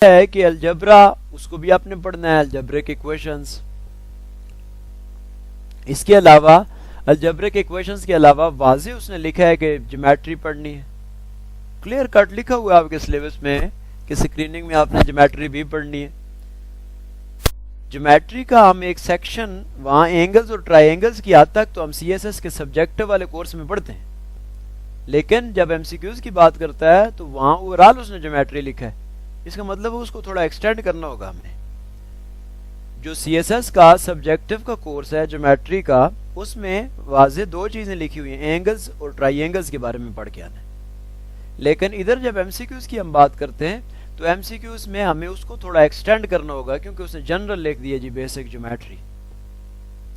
ہے کہ الجبرا اس کو بھی آپ نے پڑھنا ہے، الجبرک ایکویشنز. اس کے علاوہ الجبرک ایکویشنز کے علاوہ واضح اس نے لکھا ہے کہ جیومیٹری پڑھنی ہے. کلیئر کٹ لکھا ہوا ہے آپ کے سلیبس میں کہ اسکریننگ میں آپ نے جیومیٹری بھی پڑھنی ہے. جیومیٹری کا ہم ایک سیکشن وہاں اینگلز اور ٹرائی اینگلز کی حد تک تو ہم سی ایس ایس کے سبجیکٹو والے کورس میں پڑھتے ہیں، لیکن جب ایم سی کیوز کی بات کرتا ہے تو وہاں اوورال اس نے جیومیٹری لکھا ہے. اس کا مطلب اس کو تھوڑا ایکسٹینڈ کرنا ہوگا ہم نے. جو سی ایس ایس کا سبجیکٹو کا کورس ہے جیومیٹری کا، اس میں واضح دو چیزیں لکھی ہوئی ہیں، اینگلز اور ٹرائی اینگلز کے بارے میں پڑھ کے آنا ہے. لیکن ادھر جب ایم سی کیوز کی ہم بات کرتے ہیں تو ایم سی کیوز میں ہمیں اس کو تھوڑا ایکسٹینڈ کرنا ہوگا، کیونکہ اس نے جنرل لکھ دیا جی بیسک جیومیٹری.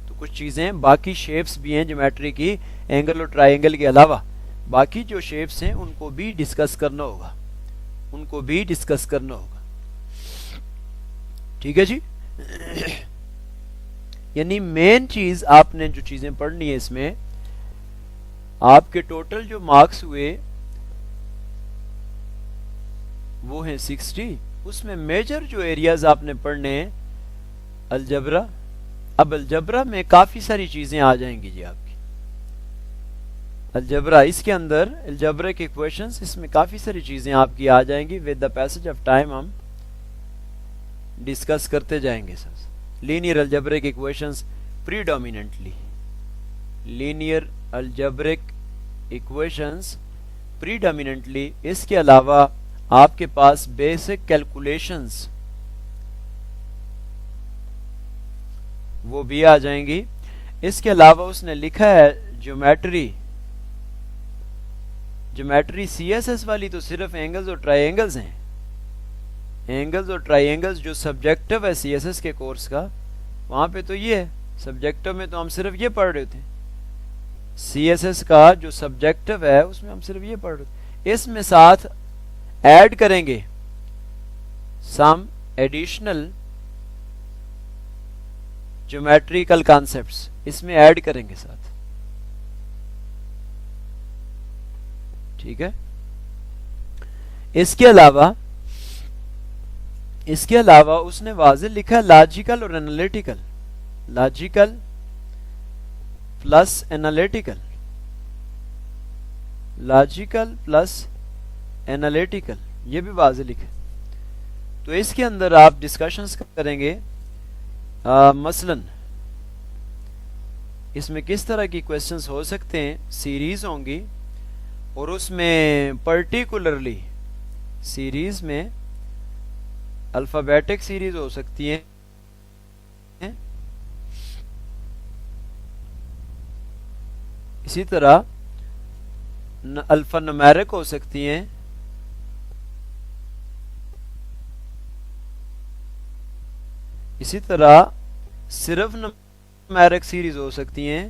تو کچھ چیزیں باقی شیپس بھی ہیں جیومیٹری کی، اینگل اور ٹرائی اینگل کے علاوہ باقی جو شیپس ہیں ان کو بھی ڈسکس کرنا ہوگا، ان کو بھی ڈسکس کرنا ہوگا. ٹھیک ہے جی. یعنی مین چیز آپ نے جو چیزیں پڑھنی ہے اس میں، آپ کے ٹوٹل جو مارکس ہوئے وہ ہیں 60. اس میں میجر جو ایریاز آپ نے پڑھنے ہیں الجبرا. اب الجبرا میں کافی ساری چیزیں آ جائیں گی جی آپ کی. الجبرا اس کے اندر الجبرک ایکویشنز، اس میں کافی ساری چیزیں آپ کی آ جائیں گی. With the passage of time ہم ڈسکس کرتے جائیں گے. Sir linear algebraic equations predominantly, linear algebraic equations predominantly. اس کے علاوہ آپ کے پاس بیسک کیلکولیشنز وہ بھی آ جائیں گی. اس کے علاوہ اس نے لکھا ہے geometry. Geometry C S S والی تو صرف اینگلز اور ٹرائی اینگلز ہیں. اینگلز اور ٹرائی اینگلز جو سبجیکٹو ہے سی ایس ایس کے کورس کا، وہاں پہ تو یہ ہے. سبجیکٹو میں تو ہم صرف یہ پڑھ رہے تھے. سی ایس ایس کا جو سبجیکٹو ہے اس میں ہم صرف یہ پڑھ رہے تھے. اس میں ساتھ ایڈ کریں گے سم ایڈیشنل جیومیٹریکل کانسیپٹس، اس میں ایڈ کریں گے ساتھ. ٹھیک ہے. اس کے علاوہ اس نے واضح لکھا لاجیکل اور analytical. Logical plus analytical, logical plus analytical, یہ بھی واضح لکھا. تو اس کے اندر آپ ڈسکشنز کریں گے مثلا اس میں کس طرح کی کویسچنز ہو سکتے ہیں. سیریز ہوں گی اور اس میں پرٹیکولرلی سیریز میں الفابیٹک سیریز ہو سکتی ہیں، اسی طرح الفا نمیرک ہو سکتی ہیں، اسی طرح صرف نمیرک سیریز ہو سکتی ہیں،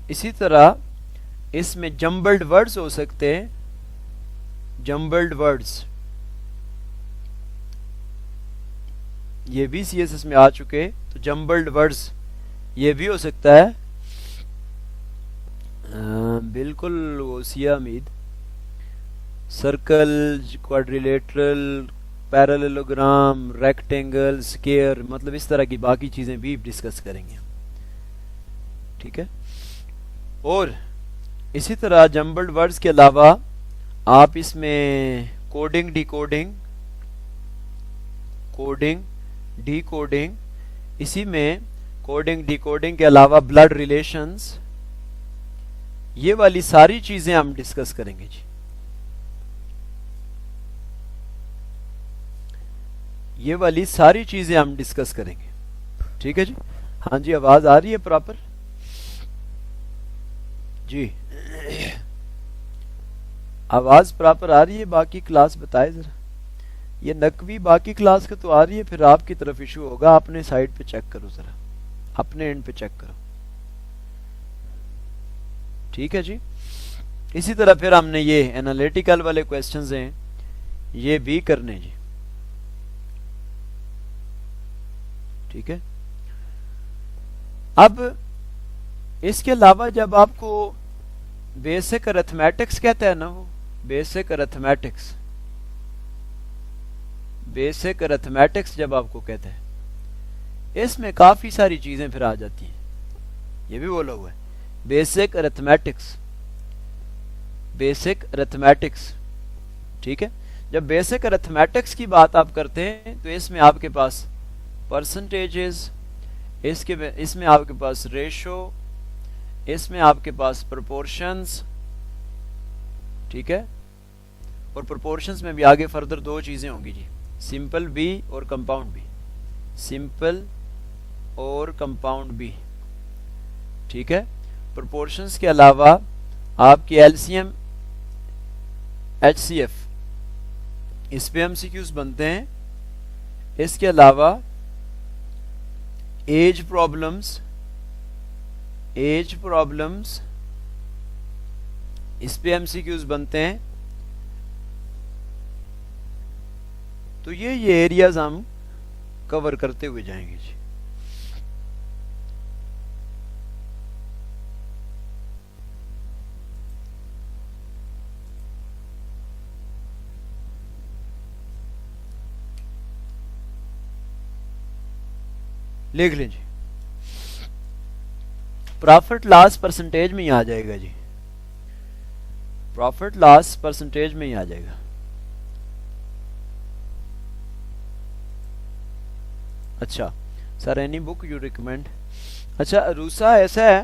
اسی طرح اس میں جمبلڈ ورڈز ہو سکتے ہیں. جمبلڈ ورڈز یہ بھی سی ایس ایس میں آ چکے. تو جمبلڈ ورڈز یہ بھی ہو سکتا ہے. بالکل وسیع امید. سرکل، کوادریلیٹرل، پیراللوگرام، ریکٹینگل، سکیئر، مطلب اس طرح کی باقی چیزیں بھی ڈسکس کریں گے. ٹھیک ہے. اور اسی طرح جمبلڈ ورڈز کے علاوہ آپ اس میں coding, D coding, coding D coding, اسی میں کوڈنگ ڈی کوڈنگ کے علاوہ بلڈ ریلیشنز، یہ والی ساری چیزیں ہم ڈسکس کریں گے جی. یہ والی ساری چیزیں ہم ڈسکس کریں گے. ٹھیک ہے جی. ہاں جی، آواز آ رہی ہے پراپر جی؟ آواز پراپر آ رہی ہے؟ باقی کلاس بتائے ذرا. یہ نقوی باقی کلاس کا تو آ رہی ہے، پھر آپ کی طرف ایشو ہوگا. اپنے سائٹ پہ چیک کرو ذرا، اپنے اینڈ پہ چیک کرو. ٹھیک ہے جی. اسی طرح پھر ہم نے یہ انالیٹیکل والے کویسچنز ہیں یہ بھی کرنے جی. ٹھیک ہے. اب اس کے علاوہ جب آپ کو بیسک ارتھمیٹکس کہتا ہے نا، وہ بیسک ارتھمیٹکس، بیسک ارتھمیٹکس جب آپ کو کہتے ہیں اس میں کافی ساری چیزیں پھر آ جاتی ہیں. یہ بھی بولا ہوا ہے بیسک ارتھمیٹکس. بیسک ارتھمیٹکس ٹھیک ہے. جب بیسک ارتھمیٹکس کی بات آپ کرتے ہیں تو اس میں آپ کے پاس پرسنٹیجز، اس میں آپ کے پاس ریشو، اس میں آپ کے پاس پرپورشنز ٹھیک ہے. اور پرپورشنز میں بھی آگے فردر دو چیزیں ہوں گی جی، سمپل بھی اور کمپاؤنڈ بھی. سمپل اور کمپاؤنڈ بھی ٹھیک ہے. پرپورشنز کے علاوہ آپ کی L C M, H C F, اس پہ ایم سی کیوز بنتے ہیں. اس کے علاوہ ایج پرابلمز، اس پہ ایم سی کیوز بنتے ہیں. تو یہ ایریاز ہم کور کرتے ہوئے جائیں گے جی. لکھ لیں جی. پروفٹ لاس پرسنٹیج میں ہی آ جائے گا جی. پروفٹ لاس پرسنٹیج میں ہی آ جائے گا. اچھا سر اینی بک یو ریکمینڈ. اچھا روسا ایسا ہے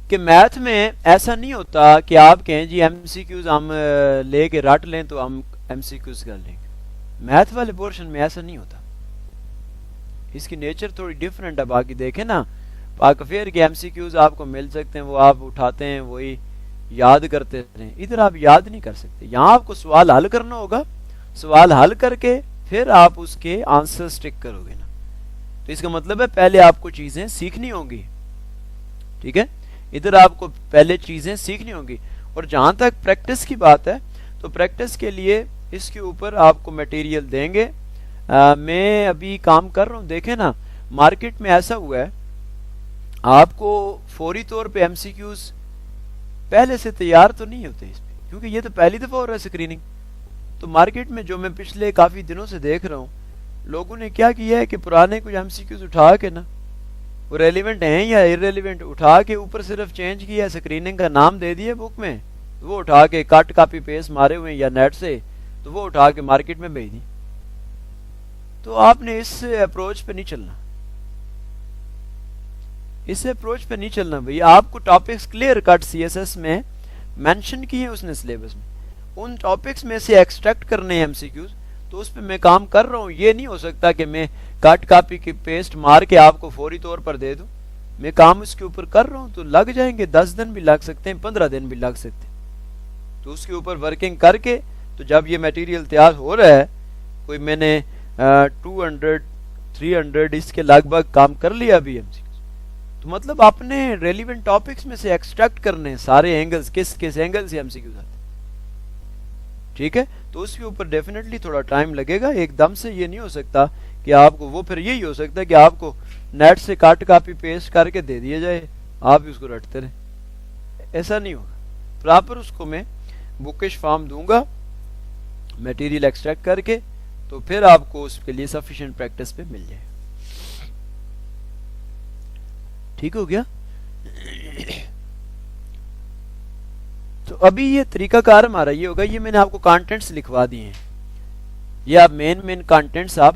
کہ میتھ میں ایسا نہیں ہوتا کہ آپ کہیں جی ایم سی کیوز ہم لے کے رٹ لیں تو ہم ایم سی کیوز کر لیں گے. میتھ والے پورشن میں ایسا نہیں ہوتا. اس کی نیچر تھوڑی ڈیفرنٹ ہے. باقی دیکھیں نا پاک فیر کے ایم سی کیوز آپ کو مل سکتے ہیں، وہ آپ اٹھاتے ہیں وہی یاد کرتے رہیں. ادھر آپ یاد نہیں کر سکتے. یہاں آپ کو سوال حل کرنا ہوگا، سوال حل کر کے پھر آپ اس کے آنسر سٹک کرو گے نا. تو اس کا مطلب ہے پہلے آپ کو چیزیں سیکھنی ہوں گی ٹھیک ہے. ادھر آپ کو پہلے چیزیں سیکھنی ہوں گی. اور جہاں تک پریکٹس کی بات ہے تو پریکٹس کے لیے اس کے اوپر آپ کو میٹیریل دیں گے. میں ابھی کام کر رہا ہوں. دیکھیں نا مارکیٹ میں ایسا ہوا ہے آپ کو فوری طور پہ ایم سی کیوز پہلے سے تیار تو نہیں ہوتے اس پہ، کیونکہ یہ تو پہلی دفعہ ہو رہا ہے اسکریننگ. تو مارکیٹ میں جو میں پچھلے کافی دنوں سے دیکھ رہا ہوں لوگوں نے کیا کیا ہے کہ پرانے کچھ ایم سی کیوز اٹھا کے نا وہ ریلیونٹ ہیں یا ارریلیونٹ اٹھا کے اوپر صرف چینج کیا، اسکریننگ کا نام دے دیا بک میں، وہ اٹھا کے کٹ کاپی پیسٹ مارے ہوئے یا نیٹ سے تو وہ اٹھا کے مارکیٹ میں بھیج دی. تو آپ نے اس اپروچ پہ نہیں چلنا. اس اپروچ پہ نہیں چلنا بھئی. آپ کو topics clear cut C S S میں مینشن کیے اس نے سلیبس میں، ان ٹاپکس میں سے ایکسٹریکٹ کرنے ہیں ایم سی کیوز. تو اس پہ میں کام کر رہا ہوں. یہ نہیں ہو سکتا کہ میں کٹ کاپی کی پیسٹ مار کے آپ کو فوری طور پر دے دوں. میں کام اس کے اوپر کر رہا ہوں. تو لگ جائیں گے 10 دن بھی لگ سکتے ہیں، 15 دن بھی لگ سکتے ہیں. تو اس کے اوپر ورکنگ کر کے تو جب یہ میٹیریل تیار ہو رہا ہے، کوئی میں نے 200 300 اس کے لگ بھگ کام کر لیا ابھی ایم سی کیوز. تو مطلب اپنے ریلیونٹ ٹاپکس میں سے ایکسٹریکٹ کرنے ہیں سارے اینگلز، کس کس اینگل سے ایم سی کیوز آتے ہیں ٹھیک ہے. تو اس کے اوپر ڈیفینیٹلی تھوڑا ٹائم لگے گا. ایک دم سے یہ نہیں ہو سکتا کہ آپ کو وہ، پھر یہی ہو سکتا ہے کہ آپ کو نیٹ سے کٹ کاپی پیسٹ کر کے دے دیا جائے، آپ اس کو رٹتے رہیں. ایسا نہیں ہوگا. پراپر اس کو میں بکش فارم دوں گا میٹیریل ایکسٹریکٹ کر کے، تو پھر آپ کو اس کے لیے سفیشینٹ پریکٹس پہ مل جائے. ٹھیک ہو گیا. تو ابھی یہ طریقہ کار ہمارا یہ ہوگا، یہ میں نے آپ کو کانٹینٹس لکھوا دیے ہیں. یہ آپ مین کانٹینٹس آپ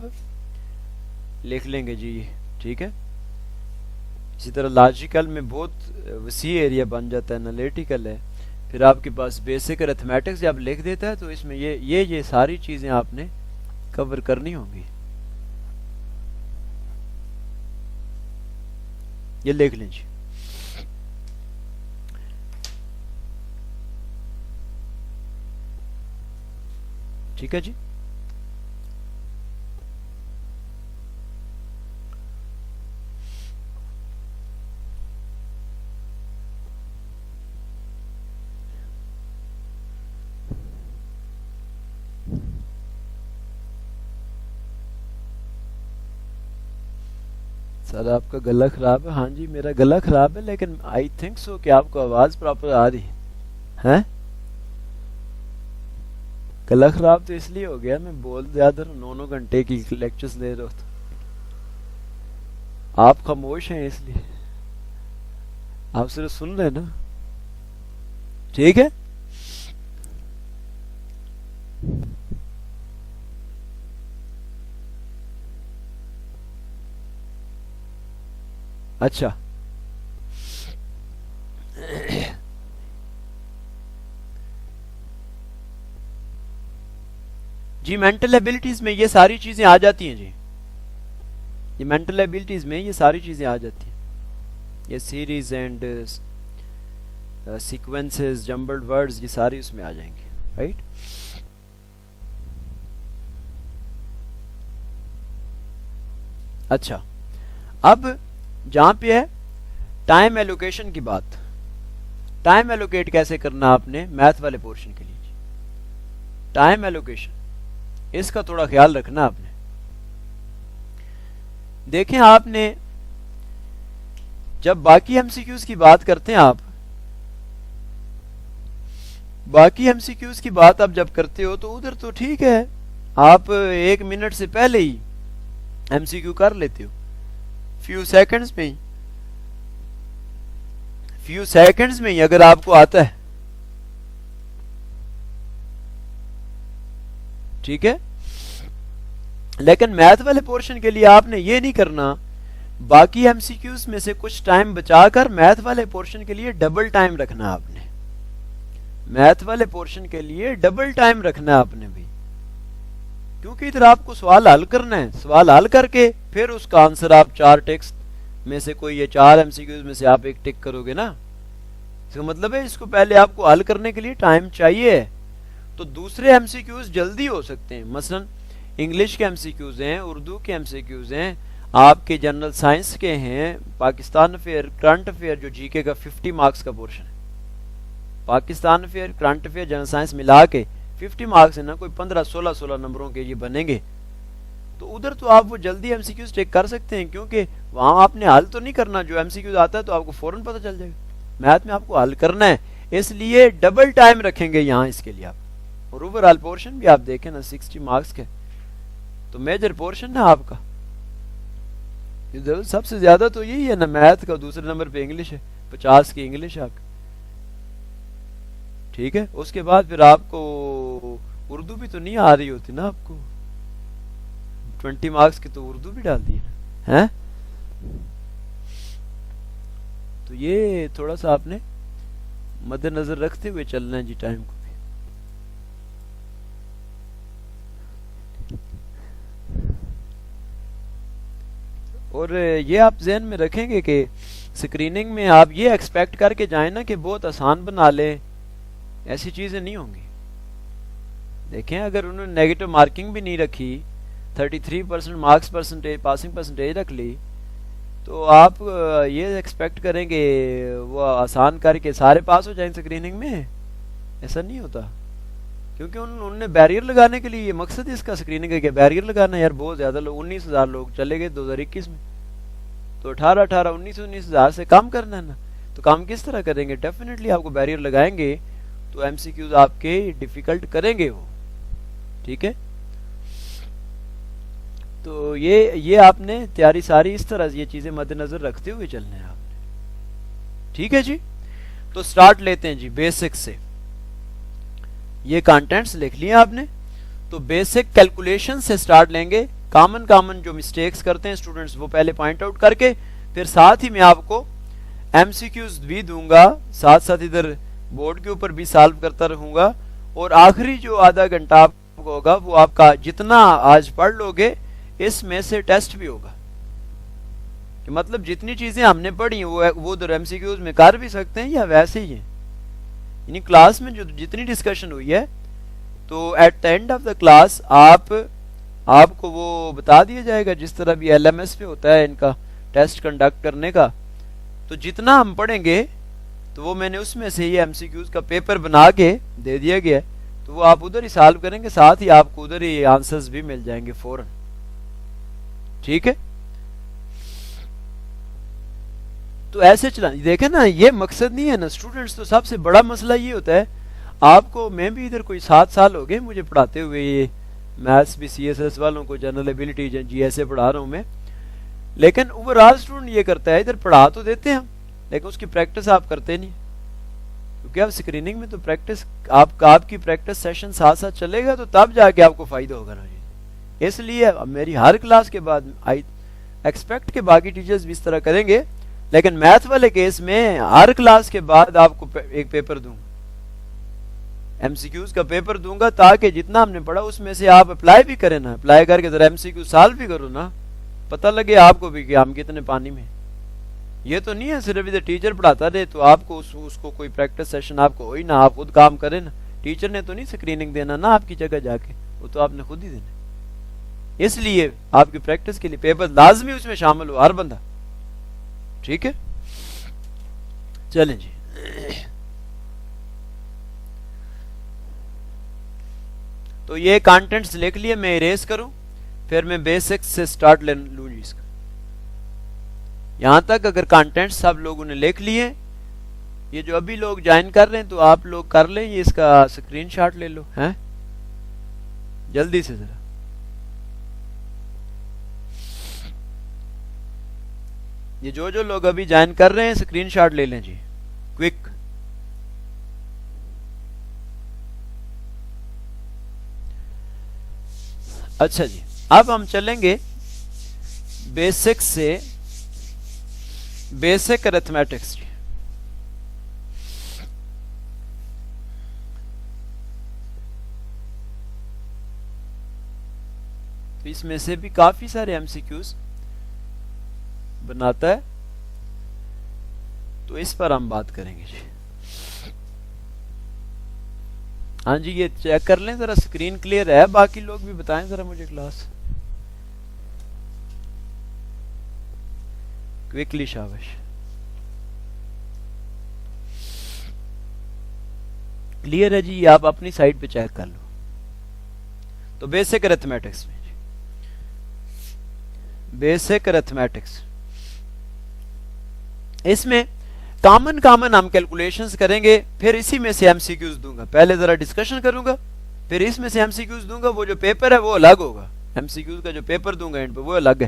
لکھ لیں گے جی ٹھیک ہے. اسی طرح لاجیکل میں بہت وسیع ایریا بن جاتا ہے، انالیٹیکل ہے. پھر آپ کے پاس بیسک ارتھمیٹکس جب لکھ دیتا ہے تو اس میں یہ ساری چیزیں آپ نے کور کرنی ہوں گی. یہ لکھ لیں جی. ٹھیک ہے جی. سر آپ کا گلا خراب ہے. ہاں جی میرا گلا خراب ہے، لیکن آئی تھنک سو کہ آپ کو آواز پراپر آ رہی ہے. گلا خراب تو اس لیے ہو گیا میں بول زیادہ 9 گھنٹے کی لیکچرز دے رہا تھا، آپ خاموش ہیں اس لیے آپ صرف سن رہے نا. ٹھیک ہے. اچھا جی مینٹل ایبلٹیز میں یہ ساری چیزیں آ جاتی ہیں جی، یہ مینٹل ایبلٹیز میں یہ ساری چیزیں آ جاتی ہیں، یہ series and sequences jumbled words یہ ساری اس میں آ جائیں گے. رائٹ. اچھا اب جہاں پہ ہے ٹائم ایلوکیشن کی بات، ٹائم ایلوکیٹ کیسے کرنا آپ نے میتھ والے پورشن کے لیے. ٹائم ایلوکیشن اس کا تھوڑا خیال رکھنا آپ نے. دیکھیں آپ نے جب باقی ایم سی کیوز کی بات کرتے ہیں، آپ باقی ایم سی کیوز کی بات آپ جب کرتے ہو تو ادھر تو ٹھیک ہے، آپ 1 منٹ سے پہلے ہی ایم سی کیو کر لیتے ہو، فیو سیکنڈز میں ہی اگر آپ کو آتا ہے. ٹھیک ہے. لیکن میتھ والے پورشن کے لیے آپ نے یہ نہیں کرنا، باقی ایم سی کیوز میں سے کچھ ٹائم بچا کر میتھ والے پورشن کے لیے ڈبل ٹائم رکھنا. آپ نے میتھ والے پورشن کے لیے ڈبل ٹائم رکھنا آپ نے بھی، کیونکہ ادھر آپ کو سوال حل کرنا ہے، سوال حل کر کے پھر اس کا آنسر آپ 4 ٹیکسٹ میں سے کوئی یہ 4 ایم سی کیوز میں سے آپ ایک ٹک کرو گے نا. اس کا مطلب ہے اس کو پہلے آپ کو حل کرنے کے لیے ٹائم چاہیے. تو دوسرے ایم سی کیوز جلدی ہو سکتے ہیں، مثلا انگلش کے ایم سی کیوز ہیں، اردو کے ایم سی کیوز ہیں، آپ کے جنرل سائنس کے ہیں، پاکستان افیئر کرنٹ افیئر جو جی کے کا 50 مارکس کا پورشن ہے، Pakistan affair current affair general science ملا کے 50 مارکس ہے نا، کوئی 15-16 نمبروں کے یہ بنیں گے. تو ادھر تو آپ وہ جلدی ایم سی کیوز ٹیک کر سکتے ہیں، کیونکہ وہاں آپ نے حل تو نہیں کرنا، جو ایم سی کیوز آتا ہے تو آپ کو فوراً پتہ چل جائے گا. میتھ میں آپ کو حل کرنا ہے، اس لیے ڈبل ٹائم رکھیں گے یہاں اس کے لیے آپ. اور اوور آل پورشن بھی آپ دیکھیں نا 60 مارکس کے، تو میجر پورشن ہے آپ کا. سب سے زیادہ تو یہی ہے نا میتھ کا، دوسرے نمبر پہ انگلش ہے، 50 کی انگلش ہے آپ کی. ٹھیک ہے. اس کے بعد پھر آپ کو اردو بھی تو نہیں آ رہی ہوتی نا، آپ کو 20 مارکس کی تو اردو بھی ڈال دی ہے. تو یہ تھوڑا سا آپ نے مد نظر رکھتے ہوئے چلنا ہے جی ٹائم کو بھی. اور یہ آپ ذہن میں رکھیں گے کہ اسکریننگ میں آپ یہ ایکسپیکٹ کر کے جائیں نا کہ بہت آسان بنا لیں، ایسی چیزیں نہیں ہوں گی. دیکھیں اگر انہوں نے نیگیٹو مارکنگ بھی نہیں رکھی، 33% مارکس پرسنٹیج پاسنگ پرسنٹیج رکھ لی، تو آپ یہ ایکسپیکٹ کریں گے وہ آسان کر کے سارے پاس ہو جائیں اسکریننگ میں. ایسا نہیں ہوتا، کیونکہ انہوں نے بیریئر لگانے کے لیے، یہ مقصد اس کا اسکریننگ ہے کہ بیریئر لگانا. یار بہت زیادہ لوگ 19,000 لوگ چلے گئے 2021 میں، تو 19,000 سے کام کرنا ہے نا. تو کام کس طرح کریں گے؟ ڈیفینیٹلی آپ کو بیریئر لگائیں گے تو ایم سی کیوز آپ کے ڈیفیکلٹ کریں گے وہ. ٹھیک ہے. تو یہ آپ نے تیاری ساری اس طرح یہ چیزیں مد نظر رکھتے ہوئے چلنا ہے آپ نے. ٹھیک ہے جی. تو سٹارٹ لیتے ہیں جی بیسک سے. یہ کانٹینٹس لکھ لیے آپ نے، تو بیسک کیلکولیشن سے سٹارٹ لیں گے. کامن جو مسٹیکس کرتے ہیں اسٹوڈنٹس وہ پہلے پوائنٹ آؤٹ کر کے، پھر ساتھ ہی میں آپ کو ایم سی کیوز بھی دوں گا، ساتھ ساتھ ادھر بورڈ کے اوپر بھی سالو کرتا رہوں گا. اور آخری جو آدھا گھنٹہ آپ کو ہوگا وہ آپ کا جتنا آج پڑھ لو گے اس میں سے ٹیسٹ بھی ہوگا. کہ مطلب جتنی چیزیں ہم نے پڑھی وہ ادھر ایم سی کیوز میں کر بھی سکتے ہیں یا ویسے ہی ہیں. یعنی کلاس میں جو جتنی ڈسکشن ہوئی ہے تو at the end of the class آپ کو وہ بتا دیا جائے گا، جس طرح بھی ایل ایم ایس پہ ہوتا ہے ان کا ٹیسٹ کنڈکٹ کرنے کا. تو جتنا ہم پڑھیں گے تو وہ میں نے اس میں سے یہ ایم سی کیوز کا پیپر بنا کے دے دیا گیا ہے، تو وہ آپ ادھر ہی سالو کریں گے، ساتھ ہی آپ کو ادھر ہی آنسرز بھی مل جائیں گے فوراً. ٹھیک ہے. تو ایسے چلا دیکھیں نا، یہ مقصد نہیں ہے نا اسٹوڈنٹس. تو سب سے بڑا مسئلہ یہ ہوتا ہے آپ کو میں بھی ادھر کوئی 7 سال ہو گئے مجھے پڑھاتے ہوئے، یہ میتھس بھی سی ایس ایس والوں کو، general ability G S A پڑھا رہا ہوں میں، لیکن اوور آل اسٹوڈنٹ یہ کرتا ہے ادھر پڑھا تو دیتے ہیں ہم لیکن اس کی پریکٹس آپ کرتے نہیں، کیونکہ آپ اسکریننگ میں تو پریکٹس آپ کی پریکٹس سیشن ساتھ ساتھ چلے گا تو تب جا کے آپ کو فائدہ ہوگا نا جی۔ اس لیے میری ہر کلاس کے بعد آئی ایکسپیکٹ کہ باقی ٹیچرز بھی اس طرح کریں گے، لیکن میتھ والے کیس میں ہر کلاس کے بعد آپ کو ایک پیپر دوں گا، ایم سی کیوز کا پیپر دوں گا، تاکہ جتنا ہم نے پڑھا اس میں سے آپ اپلائی بھی کریں نا، اپلائی کر کے ذرا ایم سی کیو سالو بھی کرو نا، پتہ لگے آپ کو بھی کہ ہم کتنے پانی میں۔ یہ تو نہیں ہے صرف ادھر ٹیچر پڑھاتا رہے تو آپ کو اس کو کوئی پریکٹس سیشن آپ کو ہوئی نہ، آپ خود کام کریں نا، ٹیچر نے تو نہیں اسکریننگ دینا نا آپ کی جگہ جا کے، وہ تو آپ نے خود ہی دینا۔ اس لیے آپ کی پریکٹس کے لیے پیپر لازمی اس میں شامل ہو ہر بندہ، ٹھیک ہے؟ چلیں جی، تو یہ کانٹینٹس لکھ لیے، میں اریز کروں پھر میں بیسکس سے سٹارٹ لوں جی اس کا۔ یہاں تک اگر کانٹینٹس سب لوگوں نے لکھ لیے، یہ جو ابھی لوگ جوائن کر رہے ہیں تو آپ لوگ کر لیں، یہ اس کا اسکرین شاٹ لے لو ہیں جلدی سے ذرا۔ یہ جو لوگ ابھی جوائن کر رہے ہیں اسکرین شاٹ لے لیں جی، کوئک۔ اچھا جی، اب ہم چلیں گے بیسک سے بیسک ارتھمیٹکس جی۔ تو اس میں سے بھی کافی سارے ایم سی کیوز بناتا ہے، تو اس پر ہم بات کریں گے جی۔ ہاں جی، یہ چیک کر لیں ذرا اسکرین کلیئر ہے، باقی لوگ بھی بتائیں ذرا مجھے کلاس کوئکلی، شاباش۔ کلیئر ہے جی، آپ اپنی سائٹ پہ چیک کر لو۔ تو بیسک ارتھمیٹکس میں جی، بیسک ارتھمیٹکس، اس میں کامن ہم کیلکولیشنز کریں گے، پھر اسی میں سے ایم سی کیوز دوں گا، پہلے ذرا ڈسکشن کروں گا، پھر اس میں سے ایم سی کیوز دوں گا۔ وہ جو پیپر ہے وہ الگ ہوگا، ایم سی کیوز کا جو پیپر دوں گا ان پہ وہ الگ ہے۔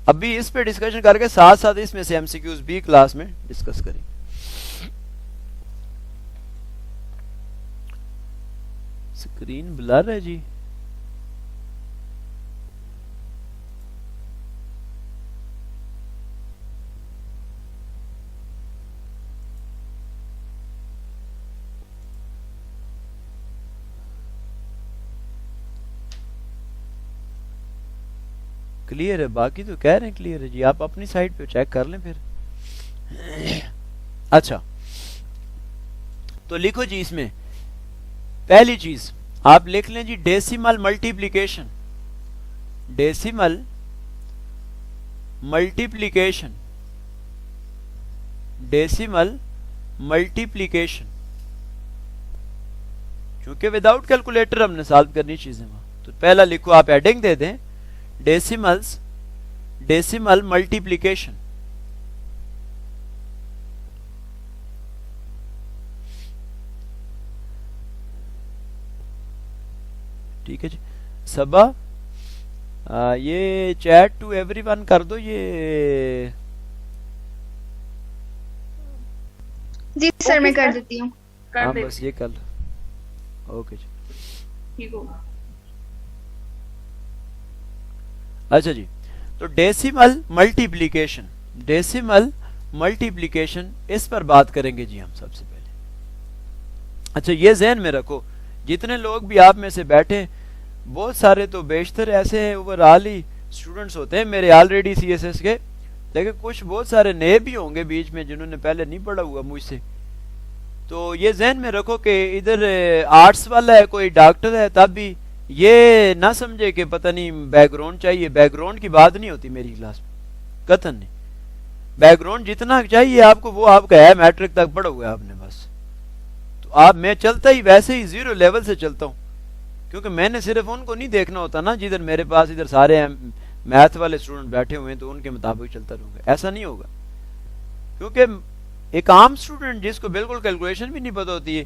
ابھی اس پہ ڈسکشن کر کے ساتھ ساتھ اس میں سے ایم سی کیوز بھی کلاس میں ڈسکس کریں گے۔ اسکرین بلر ہے جی، کلیئر ہے، باقی تو کہہ رہے ہیں کلیئر ہے جی، آپ اپنی سائٹ پہ چیک کر لیں پھر۔ اچھا، تو لکھو جی، اس میں پہلی چیز آپ لکھ لیں جی decimal multiplication, decimal multiplication, decimal multiplication, چونکہ وداؤٹ کیلکولیٹر ہم نے سالو کرنی چیزیں وہاں، تو پہلا لکھو آپ ایڈنگ دے دیں ڈیسیملز، ڈیسیمل ملٹیپلیکیشن۔ ٹھیک ہے جی، صبا یہ چیٹ ٹو ایوری ون کر دو، یہ جی سر میں کر دیتی ہوں، ہاں بس یہ کر لو، اوکے جی ٹھیک ہوگا۔ اچھا جی، تو ڈیسیمل ملٹیپلیکیشن، ڈیسیمل ملٹیپلیکیشن اس پر بات کریں گے جی ہم سب سے پہلے۔ اچھا یہ ذہن میں رکھو، جتنے لوگ بھی آپ میں سے بیٹھے، بہت سارے تو بیشتر ایسے ہیں اوور آل ہی اسٹوڈنٹس ہوتے ہیں میرے آلریڈی سی ایس ایس کے، لیکن کچھ بہت سارے نئے بھی ہوں گے بیچ میں جنہوں نے پہلے نہیں پڑھا ہوا مجھ سے، تو یہ ذہن میں رکھو کہ ادھر آرٹس والا ہے، کوئی ڈاکٹر ہے، تب بھی یہ نہ سمجھے کہ پتہ نہیں بیک گراؤنڈ چاہیے، بیک گراؤنڈ کی بات نہیں ہوتی میری کلاس میں، قطعاً نہیں۔ بیک گراؤنڈ جتنا چاہیے آپ کو وہ آپ کا ہے، میٹرک تک پڑھا ہوا ہے آپ نے بس، تو آپ میں چلتا ہی ویسے ہی زیرو لیول سے چلتا ہوں، کیونکہ میں نے صرف ان کو نہیں دیکھنا ہوتا نا جدھر میرے پاس ادھر سارے میتھ والے اسٹوڈنٹ بیٹھے ہوئے ہیں تو ان کے مطابق چلتا رہوں گا، ایسا نہیں ہوگا، کیونکہ ایک عام اسٹوڈنٹ جس کو بالکل کیلکولیشن بھی نہیں پتہ ہوتی ہے،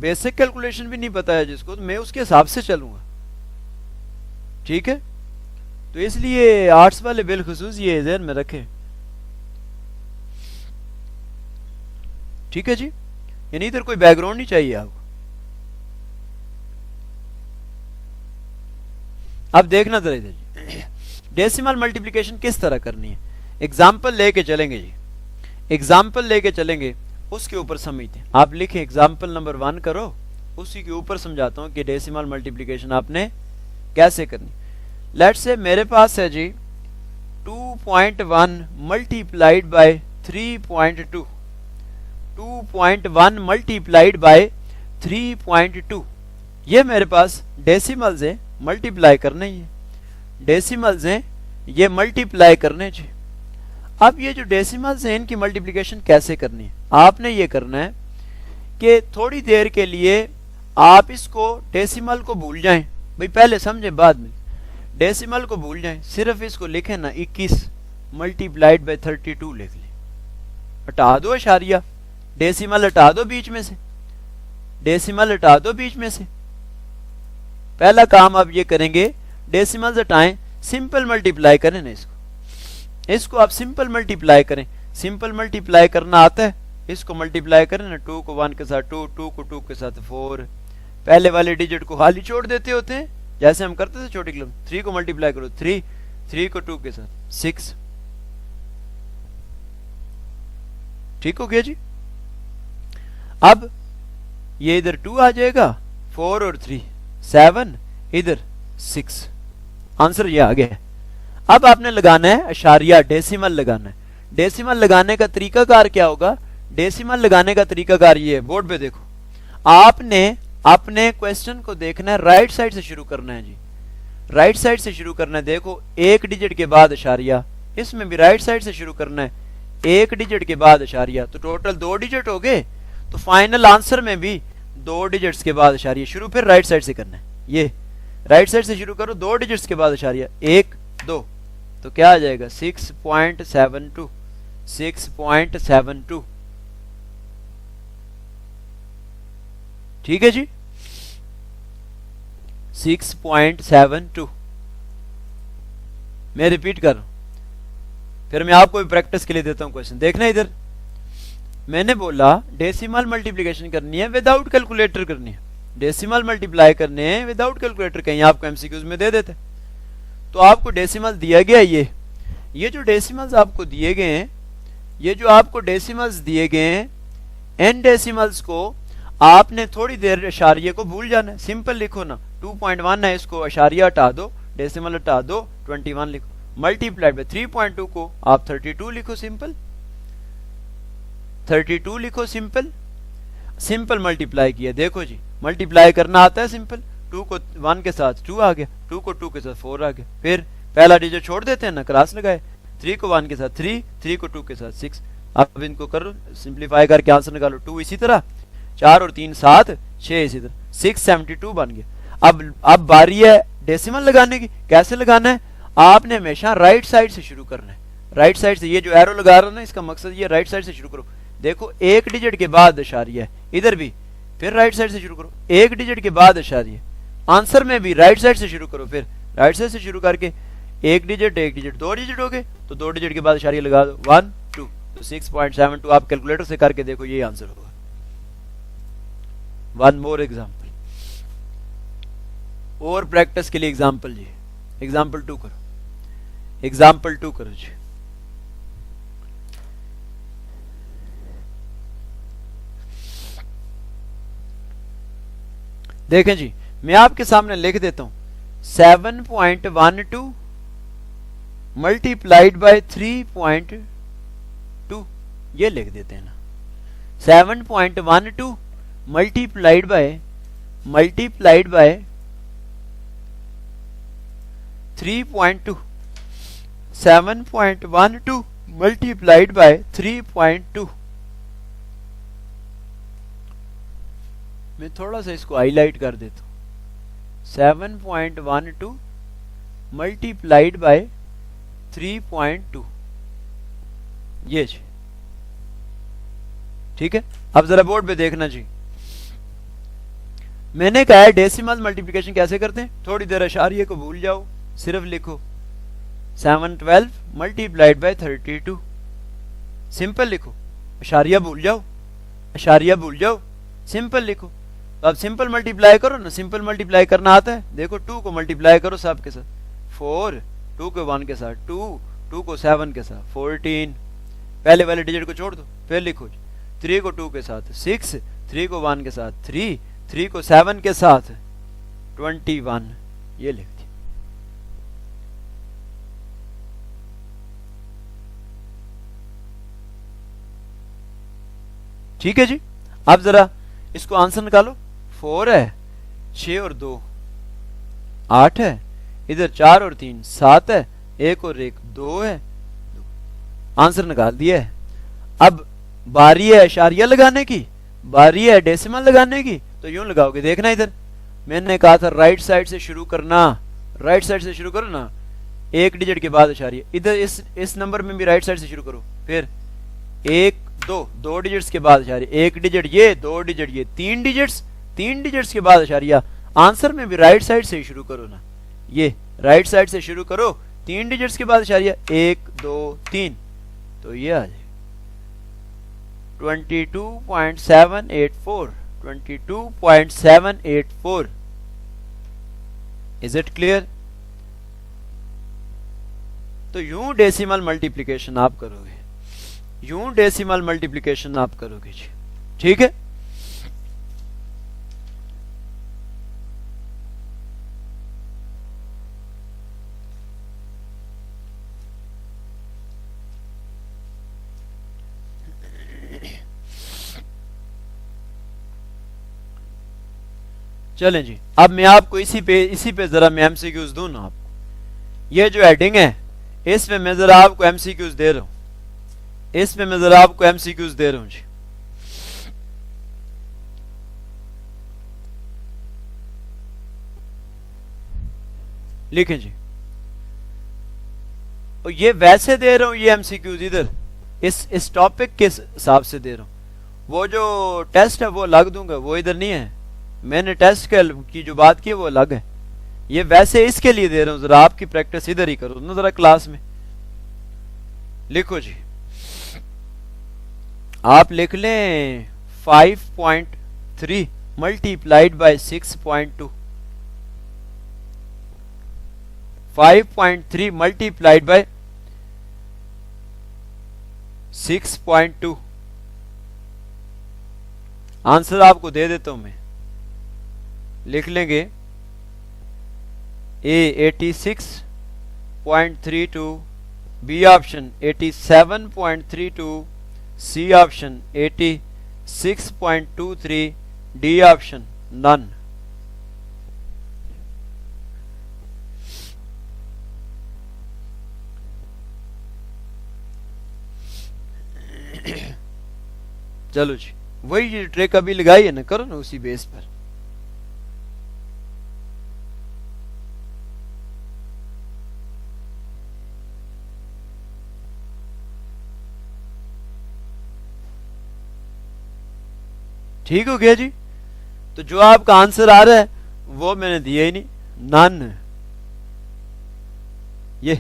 بیسک کیلکولیشن بھی نہیں پتا ہے جس کو، تو میں اس کے حساب سے چلوں گا. ٹھیک ہے، تو اس لیے آرٹس والے بالخصوص یہ ذہن میں رکھیں. ٹھیک ہے جی، یعنی ادھر کوئی بیک گراؤنڈ نہیں چاہیے آپ کو. اب دیکھنا ذرا ادھر جی، ڈیسیمل ملٹیپلیکیشن کس طرح کرنی ہے. ایگزامپل لے کے چلیں گے جی، ایگزامپل لے کے چلیں گے، اس کے اوپر سمجھتے ہیں. آپ لکھیں ایگزامپل نمبر 1 کرو، اسی کے اوپر سمجھاتا ہوں کہ ڈیسیمل ملٹیپلیکیشن آپ نے کیسے کرنی. لیٹ سے میرے پاس ہے جی 2.1 ملٹیپلائڈ بائی 3.2، 2.1 ملٹیپلائڈ بائی 3.2. یہ میرے پاس ڈیسیملز ہیں، ملٹیپلائی کرنے ہی ہیں، ڈیسیملز ہیں یہ ملٹیپلائی کرنے جی. اب یہ جو ڈیسیملز ہیں ان کی ملٹیپلیکیشن کیسے کرنی ہے. آپ نے یہ کرنا ہے کہ تھوڑی دیر کے لیے آپ اس کو ڈیسیمل کو بھول جائیں، بھئی پہلے سمجھیں بعد میں، ڈیسیمل کو بھول جائیں، صرف اس کو لکھیں نا 21 ملٹیپلائڈ بائی 32 لکھ لیں. ہٹا دو اشاریہ، ڈیسیمل ہٹا دو بیچ میں سے، ڈیسیمل ہٹا دو بیچ میں سے. پہلا کام آپ یہ کریں گے، ڈیسیملز ہٹائیں، سمپل ملٹیپلائی کریں نا اس کو آپ سمپل ملٹیپلائی کریں. سمپل ملٹیپلائی کرنا آتا ہے، اس کو ملٹیپلائی کریں نا، 2 کو 1 کے ساتھ 2، 2 کو 2 کے ساتھ 4. پہلے والے ڈیجٹ کو خالی چھوڑ دیتے ہوتے ہیں جیسے ہم کرتے تھے چھوٹی کلم. 3 کو ملٹیپلائی کرو 3، 3 کو 2 کے ساتھ 6. ٹھیک ہو گیا جی. اب یہ ادھر 2 آ جائے گا، 4 اور 3 7، ادھر 6. آنسر یہ آ گیا ہے. اب آپ نے لگانا ہے اشاریہ، ڈیسیمل لگانا ہے. ڈیسیمل لگانے کا طریقہ کار کیا ہوگا؟ ڈیسیمل لگانے کا طریقہ کار یہ ہے، بورڈ پہ دیکھو. آپ نے اپنے کوشچن کو دیکھنا ہے، رائٹ سائڈ سے شروع کرنا ہے جی، رائٹ سائڈ سے شروع کرنا ہے. دیکھو ایک ڈیجٹ کے بعد اشاریہ، اس میں بھی رائٹ سائڈ سے شروع کرنا ہے، ایک ڈیجٹ کے بعد اشاریہ، تو ٹوٹل 2 ڈیجٹ ہو گئے. تو فائنل آنسر میں بھی 2 ڈیجٹس کے بعد اشاریہ. شروع پھر رائٹ سائڈ سے کرنا ہے، یہ رائٹ سائڈ سے شروع کرو، 2 ڈیجٹس کے بعد اشاریہ 1 2، تو کیا آ جائے گا 6.72، 6.72. ٹھیک ہے جی، 6.72. میں ریپیٹ کر رہا ہوں، پھر میں آپ کو بھی پریکٹس کے لیے دیتا ہوں کوشچن. دیکھنا ادھر، میں نے بولا ڈیسیمل ملٹیپلیکیشن کرنی ہے وداؤٹ کیلکولیٹر کرنی ہے، ڈیسیمل ملٹیپلائی کرنے ہیں وداؤٹ کیلکولیٹر. کہیں آپ کو MCQs میں دے دیتے. تو آپ کو ڈیسیمل دیا گیا، یہ جو ڈیسیملز آپ کو دیے گئے ہیں، یہ جو آپ کو ڈیسیملز دیے گئے ہیں، ان ڈیسیملز کو آپ نے تھوڑی دیر اشاریہ کو بھول جانا ہے. سمپل لکھو نا، 2.1 ہے، اس کو اشاریہ ہٹا دو، ڈیسیمل ہٹا دو، 21 لکھو. ملٹیپلائڈ بائی 3.2 کو آپ 32 لکھو، سمپل 32 لکھو. سمپل سمپل ملٹیپلائی کیا. دیکھو جی ملٹیپلائی کرنا آتا ہے سمپل. 2 کو 1 کے ساتھ 2 آ گیا، 2 کو 2 کے ساتھ 4 آ گیا. پھر پہلا ڈیجٹ چھوڑ دیتے ہیں نا، کراس لگائے. 3 کو 1 کے ساتھ 3، 3 کو 2 کے ساتھ 6. اب ان کو کرو سمپلیفائی کر کے آنسر نکالو. 2 اسی طرح، 4 اور 3 7، 6 اسی طرح، 672 بن گیا. اب باری ہے ڈیسیمل لگانے کی. کیسے لگانا ہے؟ آپ نے ہمیشہ رائٹ سائڈ سے شروع کرنا ہے. رائٹ سائڈ سے، یہ جو ایرو لگا رہا ہوں نا، اس کا مقصد یہ رائٹ سائڈ سے شروع کرو. دیکھو ایک ڈیجٹ کے بعد اشاریہ ہے، ادھر بھی پھر رائٹ سائڈ سے شروع کرو. ایک ڈیجٹ کے بعد اشاریہ، آنسر میں بھی رائٹ سائڈ سے شروع کرو. پھر رائٹ سائڈ سے شروع کر کے ایک ڈیجٹ 2 ڈیجٹ ہو گئے، تو 2 ڈیجٹ کے بعد اشاریہ لگا دو، 1 2، تو 6.72. آپ کیلکولیٹر سے کر کے دیکھو، یہی آنسر ہوگا. ون مور ایگزامپل، اور پریکٹس کے لیے ایگزامپل جی، ایگزامپل 2 کرو، ایگزامپل 2 کرو جی. دیکھیں جی، میں آپ کے سامنے لکھ دیتا ہوں 7.12 ملٹیپلائڈ بائی 3.2، یہ لکھ دیتے ہیں نا. 7.12 ملٹیپلائڈ بائی 3.2، 7.12 ملٹیپلائڈ بائی 3.2. میں تھوڑا سا اس کو ہائی لائٹ کر دیتا ہوں. 7.12 ملٹیپلائڈ بائی 3.2، یہ جی. ٹھیک ہے، اب ذرا بورڈ پہ دیکھنا جی. میں نے کہا ہے ڈیسیمل ملٹیپلیکیشن کیسے کرتے ہیں, تھوڑی دیر اشاریے کو بھول جاؤ, صرف لکھو 712 ملٹیپلائڈ بائی 32, سمپل لکھو, اشاریہ بھول جاؤ, اشاریہ بھول جاؤ, سمپل لکھو. تو اب سمپل ملٹیپلائی کرو نا, سمپل ملٹیپلائی کرنا آتا ہے, دیکھو 2 کو ملٹیپلائی کرو سب کے ساتھ 4, 2 کو 1 کے ساتھ 2, 2 کو 7 کے ساتھ 14, پہلے والے ڈیجٹ کو چھوڑ دو, پھر لکھو 3 کو 2 کے ساتھ 6, 3 کو 1 کے ساتھ 3, 3 کو 7 کے ساتھ 21, یہ لکھ دی. ٹھیک ہے جی. اب ذرا اس کو آنسر نکالو. 4 ہے, 6 اور 2 8 ہے, ادھر 4 اور 3 7 ہے, 1 اور 1 2 ہے, آنسر نکال دیا ہے. اب باری ہے اشاریہ لگانے کی, باری ہے ڈیسیمل لگانے کی, تو یوں لگاؤ گے. دیکھنا ادھر میں نے کہا تھا رائٹ سائڈ سے شروع کرنا, رائٹ سائڈ سے شروع کرو نا, ایک ڈیجٹ کے بعد اشاریہ. ادھر اس نمبر میں بھی رائٹ سائڈ سے شروع کرو, پھر 1 2 2 ڈیجٹس کے بعد اشاریہ, ایک ڈیجٹ یہ, 2 ڈیجٹ یہ, 3 ڈیجٹس, 3 ڈیجٹس کے بعد اشاریہ. آنسر میں بھی رائٹ سائڈ سے ہی شروع کرو نا, یہ رائٹ سائڈ سے شروع کرو, 3 ڈیجٹس کے بعد اشاریہ 1 2 3, تو یہ آ جائے 22.784, 22.784. Is it clear? تو یوں ڈیسیمل ملٹیپلیکیشن آپ کرو گے, یوں ڈیسیمل ملٹیپلیکیشن آپ کرو گے جی. ٹھیک ہے. چلیں جی, اب میں آپ کو اسی پہ ذرا میں ایم سی کیوز دوں نا آپ کو. یہ جو ہیڈنگ ہے اس میں میں ذرا آپ کو ایم سی کیوز دے رہا ہوں, اس میں میں ذرا آپ کو ایم سی کیوز دے رہا ہوں جی. لکھیں جی, اور یہ ویسے دے رہا ہوں, یہ ایم سی کیوز ادھر اس ٹاپک کے حساب سے دے رہا ہوں. وہ جو ٹیسٹ ہے وہ الگ دوں گا, وہ ادھر نہیں ہے. میں نے ٹیسٹ کی جو بات کی وہ الگ ہے, یہ ویسے اس کے لیے دے رہا ہوں, ذرا آپ کی پریکٹس ادھر ہی کرو نا ذرا کلاس میں. لکھو جی, آپ لکھ لیں 5.3 multiplied by 6.2, 5.3 multiplied by 6.2. Answer آپ کو دے دیتا ہوں میں, لکھ لیں گے A 86.32, B option 87.32, C option 86.23, D option none. چلو جی, وہی ٹریک ابھی لگائی ہے نا, کرو نا اسی بیس پر. ٹھیک ہو گیا جی. تو جو آپ کا آنسر آ رہا ہے وہ میں نے دیا ہی نہیں, نن. یہ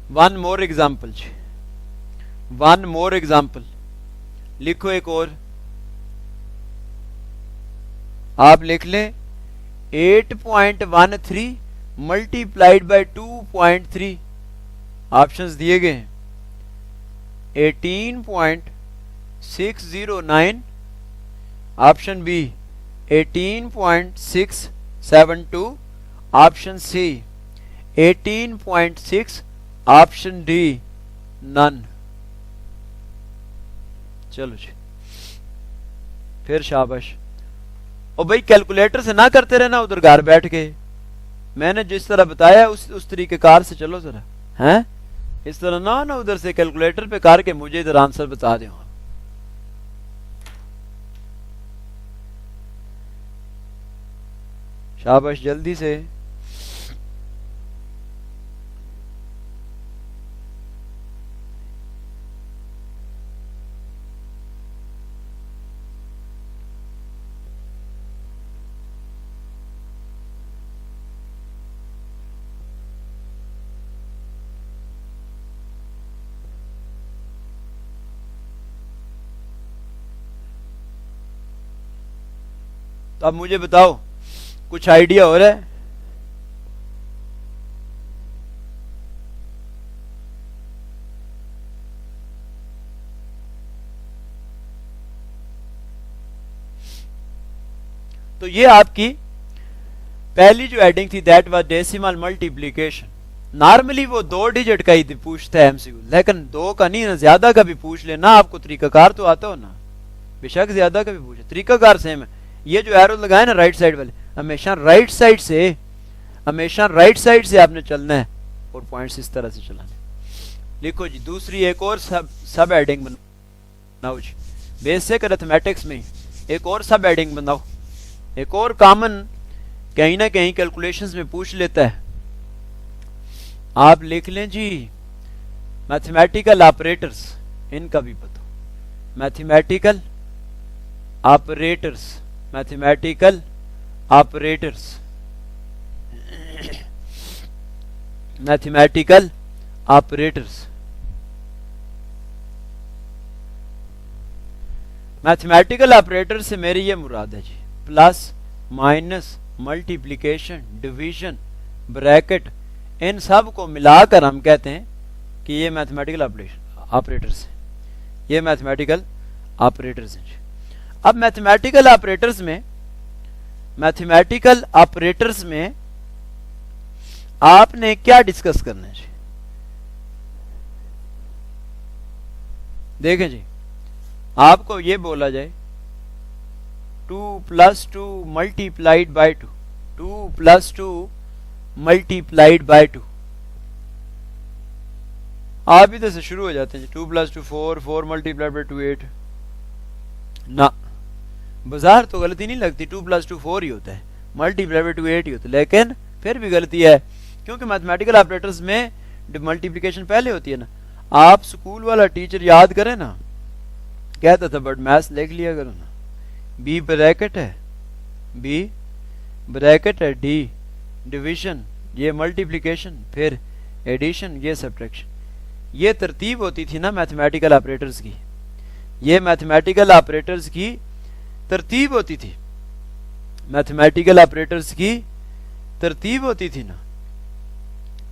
ون مور ایگزامپل جی, ون مور ایگزامپل لکھو ایک اور. آپ لکھ لیں 8.13 ملٹیپلائڈ بائی 2.3, آپشنز دیے گئے ہیں 18.609, option B 18.672, option C 18.6, option D none. چلو جی, پھر شاباش. اور بھائی کیلکولیٹر سے نہ کرتے رہنا ادھر گھر بیٹھ کے, میں نے جس طرح بتایا اس طریقے کار سے چلو ذرا, ہیں اس طرح نہ ادھر سے کیلکولیٹر پہ کر کے مجھے ادھر آنسر بتا دیں. شاباش, جلدی سے. اب مجھے بتاؤ کچھ آئیڈیا ہو رہا ہے؟ تو یہ آپ کی پہلی جو ایڈنگ تھی that was decimal multiplication. Normally وہ 2 ڈیجٹ کا ہی پوچھتا ہے ایم سی کیو، لیکن 2 کا نہیں نا، زیادہ کا بھی پوچھ لینا. آپ کو طریقہ کار تو آتا ہو نا، بے شک زیادہ کا بھی پوچھے، طریقہ کار سیم ہے. یہ جو ایرو لگائے نا رائٹ سائڈ والے، ہمیشہ رائٹ سائڈ سے آپ نے چلنا ہے اور پوائنٹس اس طرح سے چلانے. لکھو جی دوسری ایک اور سب ایڈنگ بناؤ جی، بیسک ارتھمیٹکس میں ایک اور سب ایڈنگ بناؤ. ایک اور کامن کہیں نہ کہیں کیلکولیشنز میں پوچھ لیتا ہے. آپ لکھ لیں جی میتھمیٹیکل آپریٹرز، ان کا بھی پتہ، mathematical operators, mathematical operators, mathematical operators. Mathematical operator سے میری یہ مراد ہے جی plus minus multiplication division bracket, ان سب کو ملا کر ہم کہتے ہیں کہ یہ میتھمیٹیکل آپریٹرز ہیں. یہ میتھمیٹیکل آپریٹرز ہیں جی. اب میتھمیٹیکل آپریٹرز میں آپ نے کیا ڈسکس کرنا ہے جی؟ دیکھیں جی، آپ کو یہ بولا جائے 2 + 2 ملٹیپلائڈ بائی 2، 2 + 2 ملٹیپلائڈ بائی 2. آپ ادھر سے شروع ہو جاتے ہیں جی 2 + 2 4، 4 ملٹیپلائڈ بائی 2 8. نہ بظاہر تو غلطی نہیں لگتی، 2 + 2 4 ہی ہوتا ہے، ملٹیپلائڈ بائی 2 8 ہی ہوتا ہے، لیکن پھر بھی غلطی ہے کیونکہ میتھمیٹیکل آپریٹرز میں ملٹیپلیکیشن پہلے ہوتی ہے نا. آپ سکول والا ٹیچر یاد کریں نا، کہتا تھا بٹ میتھس لکھ لیا کرو نا، بی بریکٹ ہے ڈی ڈویژن، یہ ملٹیپلیکیشن، پھر ایڈیشن، یہ سبٹریکشن. یہ ترتیب ہوتی تھی نا میتھمیٹیکل آپریٹرز کی، یہ میتھمیٹیکل آپریٹرز کی ترتیب ہوتی تھی، میتھمیٹیکل آپریٹرز کی ترتیب ہوتی تھی نا.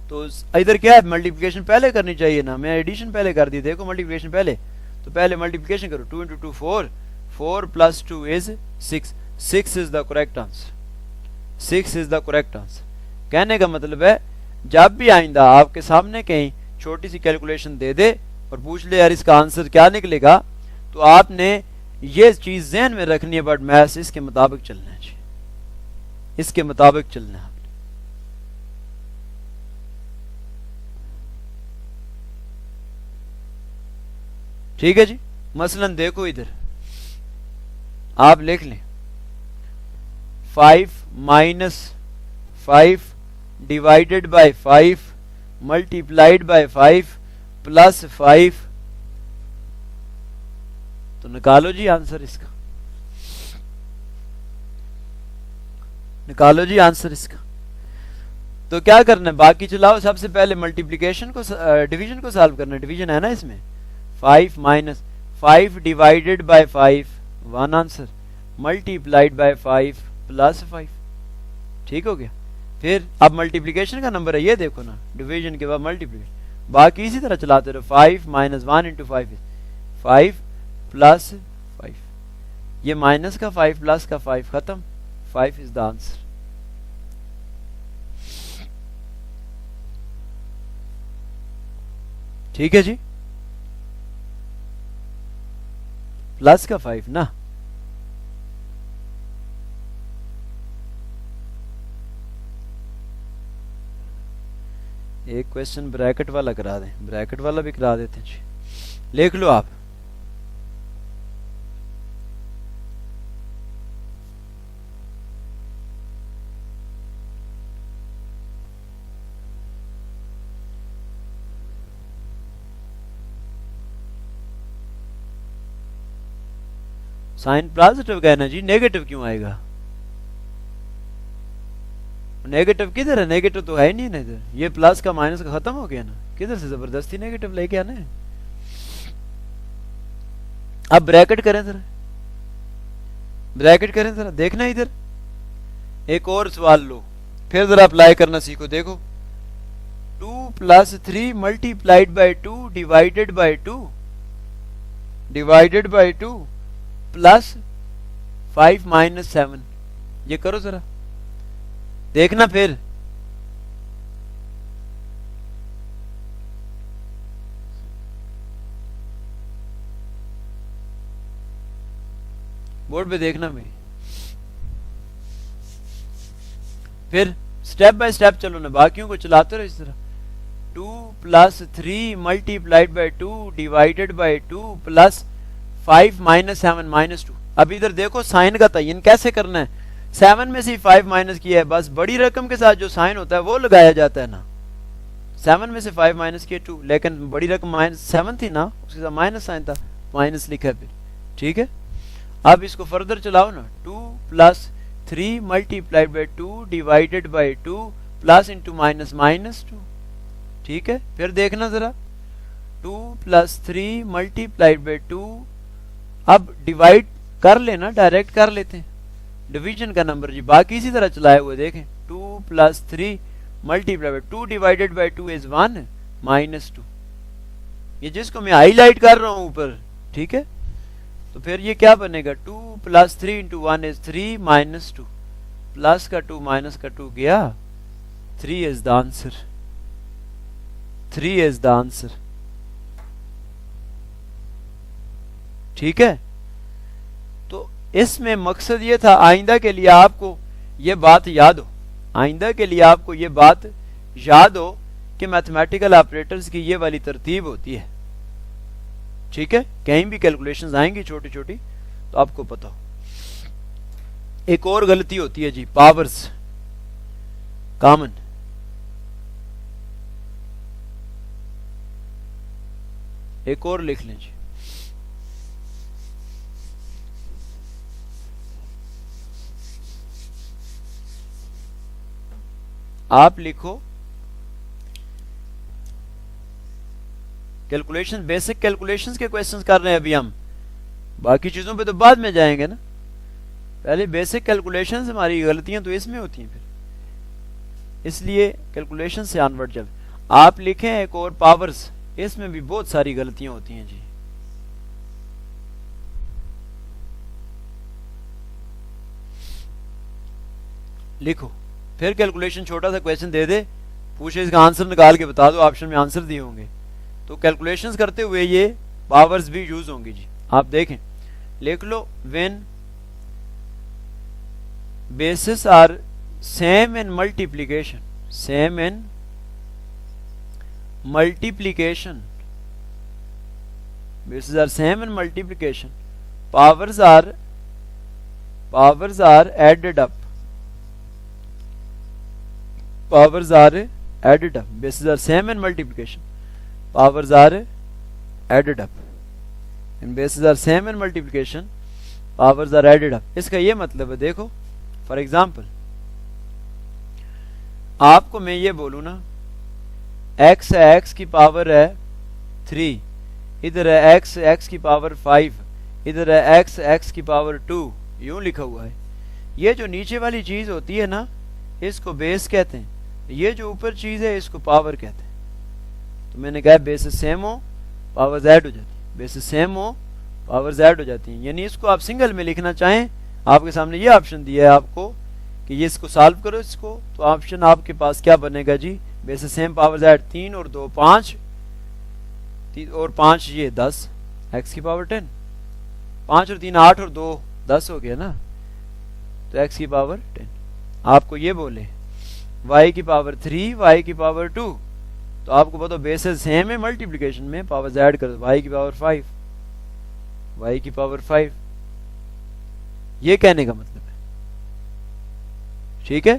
تو ادھر کیا ہے، ملٹیپلیکیشن پہلے کرنی چاہیے نا، میں ایڈیشن پہلے کر دی، دیکھو ملٹیپلیکیشن پہلے، تو پہلے ملٹیپلیکیشن کرو. 2 × 2 4، 4 + 2 is 6، 6 is the correct answer، 6 is the correct answer. کہنے کا مطلب ہے جب بھی آئندہ آپ کے سامنے کہیں چھوٹی سی کیلکولیشن دے دے اور پوچھ لے یار اس کا آنسر کیا نکلے گا، تو آپ نے یہ چیز ذہن میں رکھنی ہے، بٹ میتھس اس کے مطابق چلنا ہے جی، اس کے مطابق چلنا ہے. ٹھیک ہے جی. مثلا دیکھو ادھر آپ لکھ لیں 5 - 5 divided by 5 multiplied by 5 plus 5، تو نکالو جی آنسر اس کا، نکالو جی آنسر اس کا. تو کیا کرنا ہے، باقی چلاؤ. سب سے پہلے ملٹیپلیکیشن کو ڈویژن کو سالو کرنا ہے، ڈویژن ہے نا اس میں. 5 - 5 divided by 5 1 answer, multiplied by 5 plus 5. ٹھیک ہو گیا. پھر اب ملٹیپلیکیشن کا نمبر ہے یہ دیکھو نا، ڈویژن کے بعد ملٹیپلیکیشن، باقی اسی طرح چلاتے رہو. 5 - 1 × 5 5 پلس 5، یہ مائنس کا 5 پلس کا 5 ختم، 5 از دا آنسر. ٹھیک ہے جی، پلس کا 5 نا. ایک کویسچن بریکٹ والا کرا دیں، بریکٹ والا بھی کرا دیتے ہیں جی. لکھ لو آپ سائن پازیٹو کہنا جی، نیگیٹو کیوں آئے گا؟ نیگیٹو کدھر ہے؟ نیگیٹو تو ہے ہی نہیں نا ادھر، یہ پلس کا مائنس کا ختم ہو گیا نا، کدھر سے زبردستی نیگیٹو لے کے آنا ہے؟ اب بریکٹ کریں ذرا، بریکٹ کریں ذرا، دیکھنا ادھر ایک اور سوال لو پھر ذرا اپلائی کرنا سیکھو. دیکھو 2 + 3 multiplied by 2 divided by 2 plus 5 - 7. یہ کرو ذرا دیکھنا پھر. بورڈ پہ دیکھنا میں پھر سٹیپ بائی سٹیپ چلو نا, باقیوں کو چلاتے رہو اس طرح. 2 + 3 multiplied by 2 divided by 2 plus 5 - 7 - 2. اب ادھر دیکھو سائن کا تعین کیسے کرنا ہے. 7 میں سے 5 مائنس کیا ہے, بس بڑی رقم کے ساتھ جو سائن ہوتا ہے وہ لگایا جاتا ہے نا. 7 میں سے 5 مائنس کیا 2, لیکن بڑی رقم -7 تھی نا, اس کے ساتھ مائنس سائن تھا, مائنس لکھا ہے پھر. ٹھیک ہے, اب اس کو فردر چلاؤ نا. 2 + 3 multiplied by 2 divided by 2 plus into minus 2. ٹھیک ہے, پھر دیکھنا ذرا 2 + 3 ملٹیپلائڈ بائی 2. اب ڈیوائڈ کر لینا, ڈائریکٹ کر لیتے ہیں ڈویژن کا نمبر جی, باقی اسی طرح چلائے ہوئے دیکھیں. 2 + 3 ملٹیپلائڈ بائی 2 ڈیوائڈیڈ بائی 2 از 1 -2. یہ جس کو میں ہائی لائٹ کر رہا ہوں اوپر. ٹھیک ہے, تو پھر یہ کیا بنے گا. 2 + 3 × 1 is 3 - 2 پلس کا 2 مائنس کا 2 گیا. 3 is the answer. 3 is the answer. ٹھیک ہے, تو اس میں مقصد یہ تھا آئندہ کے لیے آپ کو یہ بات یاد ہو, آئندہ کے لیے آپ کو یہ بات یاد ہو کہ میتھمیٹیکل آپریٹرز کی یہ والی ترتیب ہوتی ہے. ٹھیک ہے, کہیں بھی کیلکولیشنز آئیں گی چھوٹی چھوٹی تو آپ کو پتا ہو. ایک اور غلطی ہوتی ہے جی, پاورز کامن. ایک اور لکھ لیں جی, آپ لکھو کیلکولیشن, بیسک کیلکولیشنز کے کویسچنز کر رہے ہیں ابھی ہم, باقی چیزوں پہ تو بعد میں جائیں گے نا. پہلے بیسک کیلکولیشنز, ہماری غلطیاں تو اس میں ہوتی ہیں پھر, اس لیے کیلکولیشن سے آنورڈ چل. آپ لکھیں ایک اور پاورز, اس میں بھی بہت ساری غلطیاں ہوتی ہیں جی. لکھو پھر کیلکولیشن, چھوٹا سا کویسچن دے دے, پوچھے اس کا آنسر نکال کے بتا دو, آپشن میں آنسر دیے ہوں گے, تو کیلکولیشنز کرتے ہوئے یہ پاورز بھی یوز ہوں گی جی. آپ دیکھیں, لکھ لو when bases are same in multiplication, same in multiplication, bases are same in multiplication, powers are added up, powers are added up. Bases are same in multiplication. Powers are added up. And bases are same in multiplication. Powers are added up. اس کا یہ مطلب ہے, دیکھو for example آپ کو میں یہ بولوں نا, x ہے, x کی پاور ہے 3, ادھر ہے x کی پاور 5, ادھر ہے x کی پاور 2, یوں لکھا ہوا ہے. یہ جو نیچے والی چیز ہوتی ہے نا, اس کو بیس کہتے ہیں, یہ جو اوپر چیز ہے اس کو پاور کہتے ہیں. تو میں نے کہا بیسز سیم ہو پاورز ایڈ ہو جاتی ہیں, بیسز سیم ہو پاورز ایڈ ہو جاتی ہیں. یعنی اس کو آپ سنگل میں لکھنا چاہیں, آپ کے سامنے یہ آپشن دیا ہے آپ کو کہ یہ اس کو سالو کرو اس کو, تو آپشن آپ کے پاس کیا بنے گا جی, بیسز سیم پاورز ایڈ, 3 اور 2 5, 3 اور 5 یہ 10, x کی پاور 10, 5 اور 3 8 اور 2 10 ہو گیا نا, تو x کی پاور 10. آپ کو یہ بولے y کی پاور 3, y کی پاور 2, تو آپ کو پتا بیسز سیم ہے ملٹیپلیکیشن میں, پاورز ایڈ کر دو, y کی پاور 5, y کی پاور 5, یہ کہنے کا مطلب ہے. ٹھیک ہے,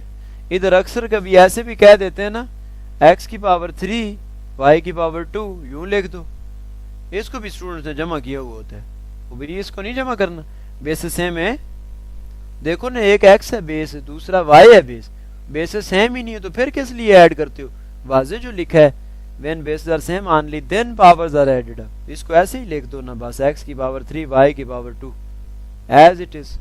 ادھر اکثر کبھی ایسے بھی کہہ دیتے ہیں نا, x کی پاور 3, y کی پاور 2, یوں لکھ دو. اس کو بھی اسٹوڈنٹس نے جمع کیا ہوا ہوتا ہے, وہ بھی اس کو نہیں جمع کرنا, بیسز سیم ہے. دیکھو نا, ایک x ہے بیس, دوسرا y ہے بیس, بیسز سیم ہی نہیں ہے تو پھر کس لیے ایڈ کرتے ہو. واضح جو لکھا ہے when bases are same only then powers are added up, اس کو ایسے ہی لکھ دو نا بس, x کی پاور 3, y کی power 2 as it is,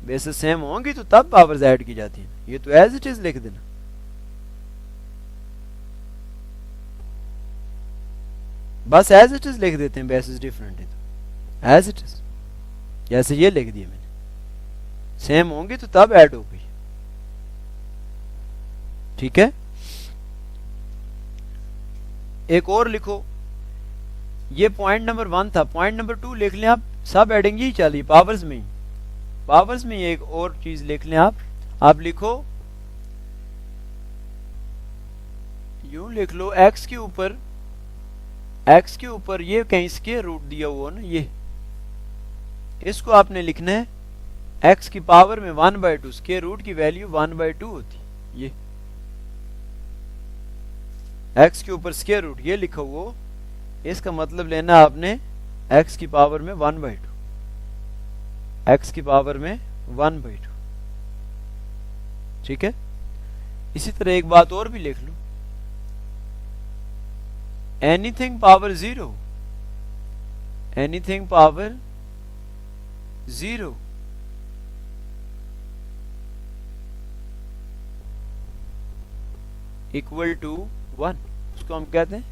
bases same ہوں گی تو تب پاورز ایڈ کی جاتی ہیں. یہ تو ایز اٹ از لکھ دینا. بس ایز اٹ از لکھ دیتے ہیں, بیسز ڈفرینٹ ہے تو ایز اٹ از, جیسے یہ لکھ دیا میں نے, سیم ہوں گی تو تب ایڈ ہو گئی. ٹھیک ہے. ایک اور لکھو, یہ پوائنٹ نمبر 1 تھا. پوائنٹ نمبر 2 لکھ لیں آپ, سب ایڈنگ یہی چل رہی ہے پاورز میں ہی. پاورز میں ایک اور چیز لکھ لیں آپ لکھو, یوں لکھ لو, ایکس کے اوپر یہ کہیں اسکیئر روٹ دیا ہوا نا, یہ اس کو آپ نے لکھنا ہے ایکس کی پاور میں 1/2. اسکیئر روٹ کی ویلیو 1/2 ہوتی. یہ ایکس کے اوپر اسکیئر روٹ یہ لکھا ہوا, اس کا مطلب لینا آپ نے ایکس کی پاور میں 1/2. ایکس کی پاور میں 1/2. ٹھیک ہے. اسی طرح ایک بات اور بھی لکھ لو, anything power 0, anything power 0 equal to 1. اس کو ہم کہتے ہیں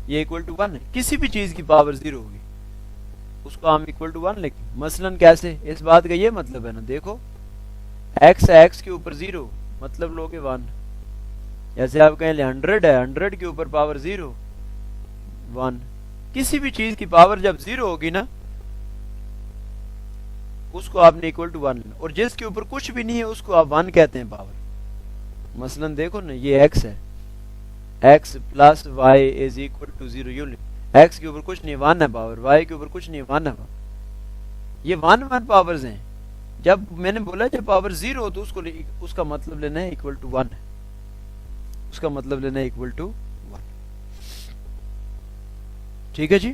یہ equal to 1 ہے. کسی بھی چیز کی پاور 0 ہوگی اس کو ہم equal to 1 لکھیں. مثلاً کیسے, اس بات کا یہ مطلب ہے نا, دیکھو ایکس ہے, ایکس کے اوپر 0 مطلب لو کہ 1. جیسے آپ کہیں 100 ہے, 100 کے اوپر پاور 0 1. کسی بھی چیز کی پاور جب 0 ہوگی نا اس کو آپ نے equal to 1 لینا, اور جس کے اوپر کچھ بھی نہیں ہے اس کو آپ 1 کہتے ہیں پاور. مثلاً دیکھو نا, یہ ایکس ہے, x plus y is equal to 0. یوں ایکس کے اوپر کچھ نہیں, 1 ہے پاور, وائی کے اوپر کچھ نہیں, 1 ہے پاور. یہ 1 پاورز ہیں. جب میں نے بولا جب پاور 0 ہو تو اس کا مطلب لینا ہے اکول ٹو 1 ہے, اس کا مطلب لینا ہے اکول ٹو 1. ٹھیک ہے جی.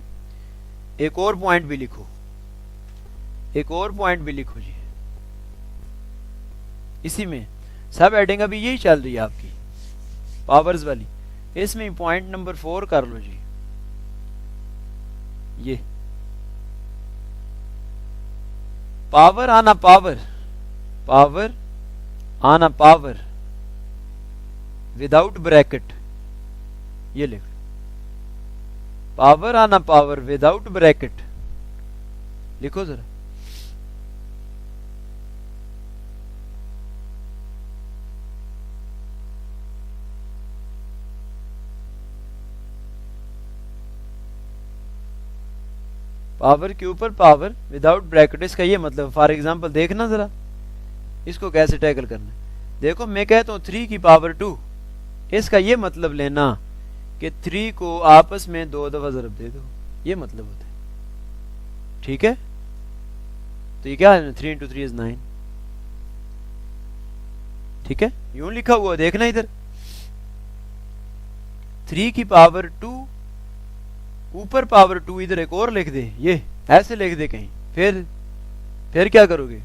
ایک اور پوائنٹ بھی لکھو, ایک اور پوائنٹ بھی لکھو جی. اسی میں سب ایڈنگ ابھی یہی چل رہی ہے آپ کی پاورز والی. اس میں پوائنٹ نمبر 4 کر لو جی. یہ پاور آنا پاور, پاور آنا پاور وداؤٹ بریکٹ, یہ لکھ لو, پاور آنا پاور وداؤٹ بریکٹ. لکھو ذرا. پاور کے اوپر پاور وداؤٹ بریکٹ, اس کا یہ مطلب, فار ایگزامپل دیکھنا ذرا اس کو کیسے ٹیکل کرنا ہے. دیکھو میں کہتا ہوں 3 کی پاور 2, اس کا یہ مطلب لینا کہ 3 کو آپس میں 2 دفعہ ضرب دے دو, یہ مطلب ہوتا ہے. ٹھیک ہے. تو یہ کیا ہے, 3 into 3 is 9. ٹھیک ہے. یوں لکھا ہوا دیکھنا ادھر, 3 کی پاور 2 اوپر پاور 2, ادھر ایک اور لکھ دے, یہ ایسے لکھ دے کہیں, پھر کیا کرو گے,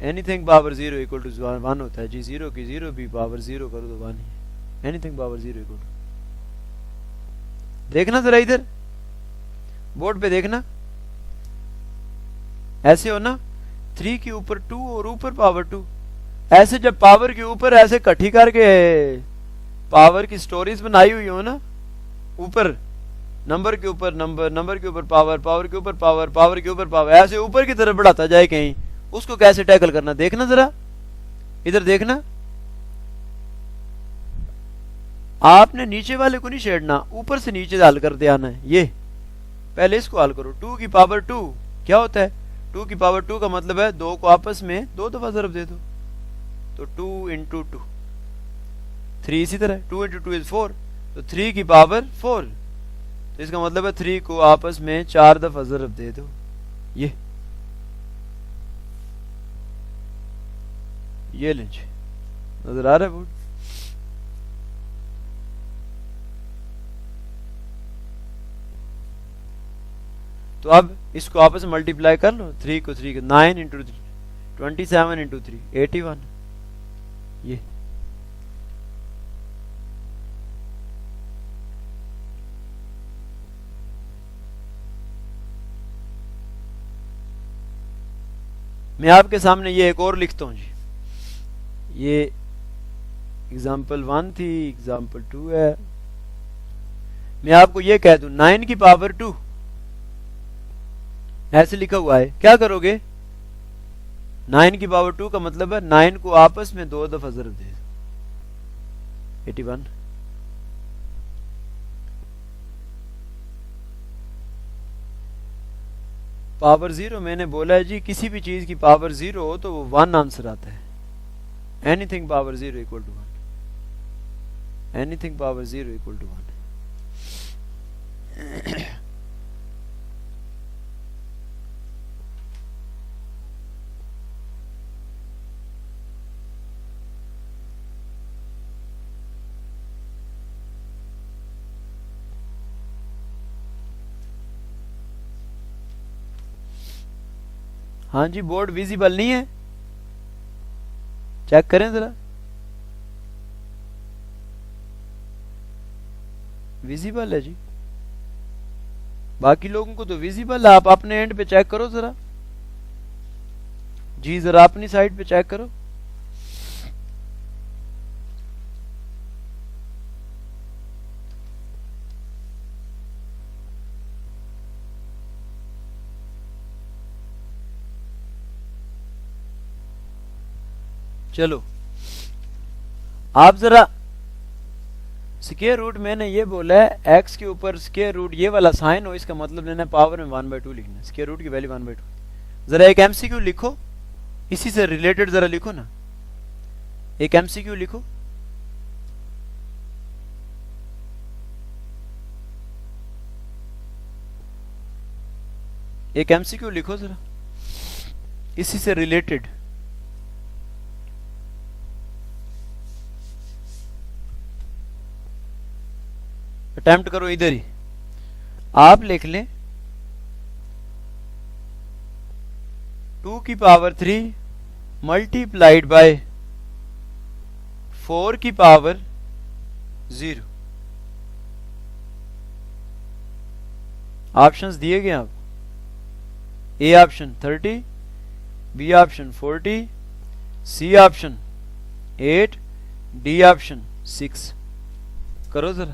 any thing power 0 equal to 1 ہوتا ہے جی. 0 کی 0 بھی پاور 0 کرو تو 1 ہی ہے. Any thing power 0 equal to, دیکھنا ذرا ادھر بورڈ پہ دیکھنا, ایسے ہونا 3 کے اوپر 2 اور اوپر پاور 2. ایسے جب پاور کے اوپر ایسے کٹھی کر کے پاور کی سٹوریز بنائی ہوئی ہو نا, اوپر نمبر کے اوپر نمبر, نمبر کے اوپر پاور, پاور کے اوپر پاور, پاور کے اوپر پاور, ایسے اوپر کی طرف بڑھاتا جائے کہیں, اس کو کیسے ٹیکل کرنا دیکھنا ذرا ادھر. دیکھنا آپ نے نیچے والے کو نہیں چھیڑنا, اوپر سے نیچے حل کر دے آنا ہے. یہ پہلے اس کو حل کرو. 2 کی پاور 2 کیا ہوتا ہے, 2 کی پاور 2 کا مطلب ہے 2 کو آپس میں 2 دفعہ ضرب دے دو, تو 2 into 2. 3 اسی طرح 2 into 2 is 4, تو 3 کی پاور 4, تو اس کا مطلب ہے 3 کو آپس میں 4 دفعہ ضرب دے دو. یہ لیں جی, نظر آ رہا ہے بورڈ. تو اب اس کو آپس میں ملٹیپلائی کر لو, 3 کو 3 کو 9 into 3, 27 into 3 81. یہ میں آپ کے سامنے یہ ایک اور لکھتا ہوں جی. یہ اگزامپل 1 تھی, اگزامپل 2 ہے. میں آپ کو یہ کہہ دوں 9 کی پاور 2 ایسے لکھا ہوا ہے, کیا کرو گے؟ 9 کی پاور 2 کا مطلب ہے 9 کو آپس میں 2 دفعہ ضرب دے, 81. پاور 0 میں نے بولا ہے جی کسی بھی چیز کی پاور 0 ہو تو وہ 1 آنسر آتا ہے. Any thing power 0 equal to 1. Any thing power 0 equal to 1. ہاں جی, بورڈ ویزیبل نہیں ہے, چیک کریں ذرا. ویزیبل ہے جی, باقی لوگوں کو تو ویزیبل ہے. آپ اپنے اینڈ پہ چیک کرو ذرا جی, ذرا اپنی سائٹ پہ چیک کرو. چلو آپ ذرا سکیئر روٹ, میں نے یہ بولا ہے ایکس کے اوپر سکیئر روٹ یہ والا سائن ہو, اس کا مطلب لینا ہے پاور میں 1/2 لکھنا ہے, سکیئر روٹ کی ویلیو 1/2. ذرا ایک ایم سی کیو لکھو, اسی سے ریلیٹڈ ذرا لکھو نا, ایک ایم سی کیو لکھو. ایک ایم سی کیو لکھو ذرا اسی سے ریلیٹڈ. اٹیمپٹ کرو ادھر ہی, آپ لکھ لیں 2 کی پاور 3 ملٹیپلائڈ بائی 4 کی پاور 0. آپشنز دیے گئے آپ, A option 30, B option 40, C option 8, D option 6. کرو ذرا.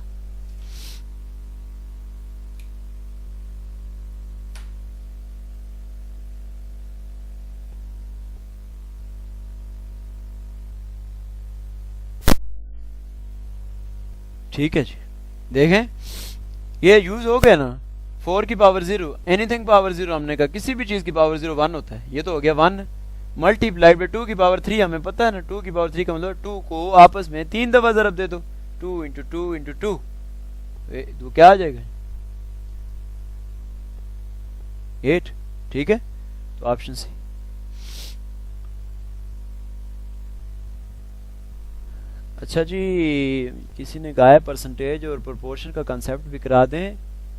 ٹھیک ہے جی, دیکھیں یہ یوز ہو گیا نا. 4 کی پاور 0, اینی تھنگ پاور 0 ہم نے کہا کسی بھی چیز کی پاور 0 1 ہوتا ہے, یہ تو ہو گیا 1. ملٹیپلائڈ بائی 2 کی پاور 3, ہمیں پتہ ہے نا 2 کی پاور 3 کا مطلب 2 کو آپس میں 3 دفعہ ضرب دے دو, 2 into 2 into 2, تو کیا آ جائے گا 8. ٹھیک ہے, تو آپشن سی. اچھا جی, کسی نے کہا ہے پرسنٹیج اور پرپورشن کا کنسیپٹ بھی کرا دیں.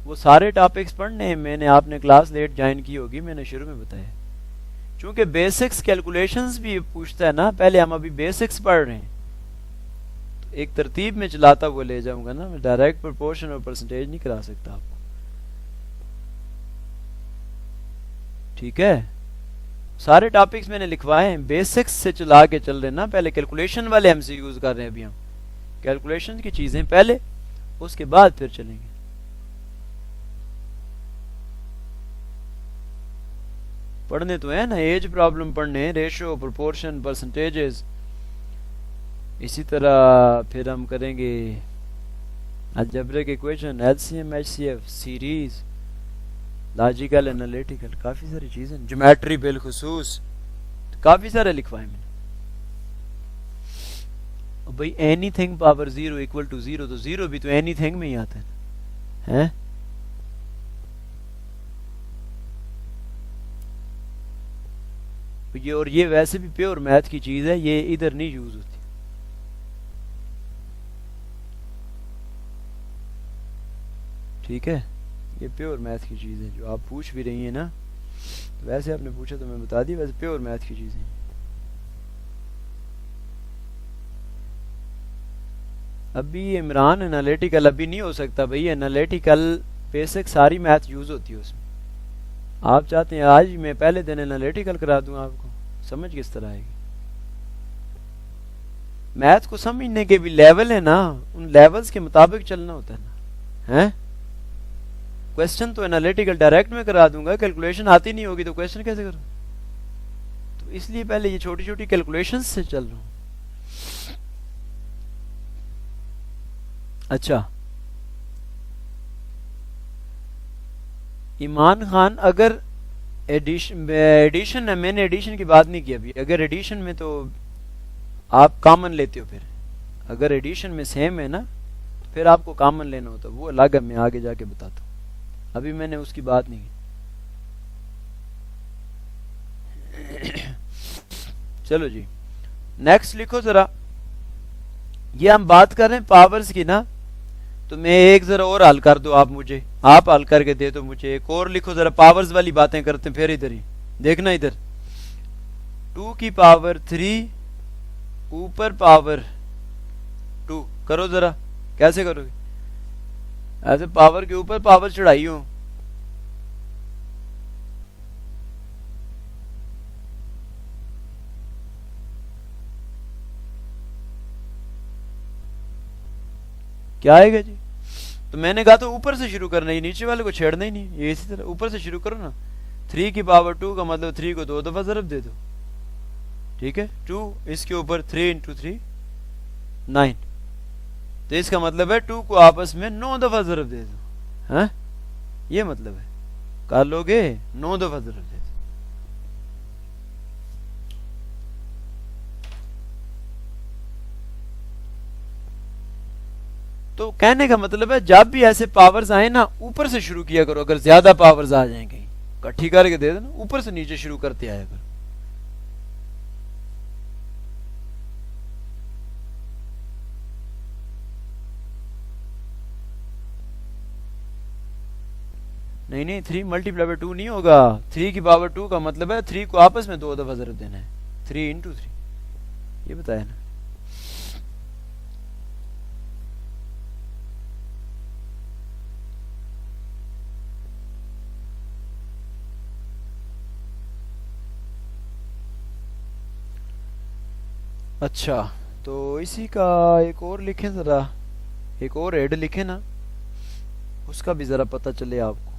وہ سارے ٹاپکس پڑھنے ہیں, میں نے آپ نے کلاس لیٹ جوائن کی ہوگی, میں نے شروع میں بتایا. چونکہ بیسکس کیلکولیشنز بھی پوچھتا ہے نا, پہلے ہم ابھی بیسکس پڑھ رہے ہیں, تو ایک ترتیب میں چلاتا ہوا لے جاؤں گا نا, میں ڈائریکٹ پرپورشن اور پرسنٹیج نہیں کرا سکتا آپ کو. ٹھیک ہے, سارے ٹاپکس میں نے لکھوائے ہیں, بیسکس سے چلا کے چل رہے نا. پہلے کیلکولیشن والے ہم سے یوز کر رہے ہیں, ابھی ہم کیلکولیشن کی چیزیں پہلے, اس کے بعد پھر چلیں گے. پڑھنے تو ہے نا, ایج پرابلم پڑھنے, ریشو, پرپورشن, پرسنٹیجز. اسی طرح پھر ہم کریں گے algebraic equation, L C M, H C F, series, logical, analytical, کافی ساری چیزیں, جیومیٹری بالخصوص, کافی سارے لکھوائے میں نے. بھائی any thing power 0 equal to 0, تو 0 بھی تو اینی تھنگ میں ہی آتا ہے. یہ اور یہ ویسے بھی پیور میتھ کی چیز ہے, یہ ادھر نہیں یوز ہوتی. ٹھیک ہے, یہ پیور میتھ کی چیز ہے. جو آپ پوچھ بھی رہی ہیں نا, ویسے آپ نے پوچھا تو میں بتا دی, ویسے پیور میتھ کی چیزیں. ابھی عمران انالیٹیکل ابھی نہیں ہو سکتا بھائی, انالیٹیکل بیسک ساری میتھ یوز ہوتی ہے اس میں. آپ چاہتے ہیں آج میں پہلے دن انالیٹیکل کرا دوں آپ کو؟ سمجھ کس طرح آئے گی؟ میتھ کو سمجھنے کے بھی لیول ہے نا، ان لیولز کے مطابق چلنا ہوتا ہے نا. ہیں کوشچن تو انالیٹیکل ڈائریکٹ میں کرا دوں گا، کیلکولیشن آتی نہیں ہوگی تو کوشچن کیسے کروں؟ تو اس لیے پہلے یہ چھوٹی چھوٹی کیلکولیشن سے چل رہا ہوں. اچھا ایمان خان، اگر ایڈیشن ہے، میں نے ایڈیشن کی بات نہیں کی ابھی. اگر ایڈیشن میں تو آپ کامن لیتے ہو، پھر اگر ایڈیشن میں سیم ہے نا تو پھر آپ کو کامن لینا ہوتا ہے، وہ الگ ہے، میں آگے جا کے بتاتا ہوں، ابھی میں نے اس کی بات نہیں کی. چلو جی نیکسٹ لکھو ذرا. یہ ہم بات کر رہے ہیں پاورز کی نا، تو میں ایک ذرا اور حل کر دو، آپ مجھے آپ حل کر کے دے دو مجھے. ایک اور لکھو ذرا، پاورز والی باتیں کرتے ہیں پھر. ادھر ہی دیکھنا، ادھر 2 کی پاور 3 اوپر پاور 2 کرو ذرا. کیسے کرو گے؟ ایسے پاور کے اوپر پاور چڑھائی ہو. کیا آئے گا جی؟ تو میں نے کہا تو اوپر سے شروع کرنا، یہ نیچے والے کو چھیڑنا ہی نہیں، یہ اسی طرح اوپر سے شروع کرو نا. 3 کی پاور 2 کا مطلب 3 کو 2 دفعہ ضرب دے دو، ٹھیک ہے. 2 اس کے اوپر 3 انٹو 3 9، تو اس کا مطلب ہے 2 کو آپس میں 9 دفعہ ضرب دے دو. ہاں یہ مطلب ہے، کر لو گے 9 دفعہ ضرب دے دو. تو کہنے کا مطلب ہے جب بھی ایسے پاورز آئیں نا اوپر سے شروع کیا کرو. اگر زیادہ پاورز آ جائیں کہیں کٹھی کر کے دے دو نا، اوپر سے نیچے شروع کرتے آیا کرو. نہیں نہیں 3 ملٹیپلائی بائی 2 نہیں ہوگا. 3 کی پاور 2 کا مطلب ہے 3 کو آپس میں 2 دفعہ ضرب دینا ہے. 3 انٹو 3 یہ بتایا نا. اچھا تو اسی کا ایک اور لکھیں ذرا، ایک اور ایڈ لکھیں نا، اس کا بھی ذرا پتہ چلے آپ کو.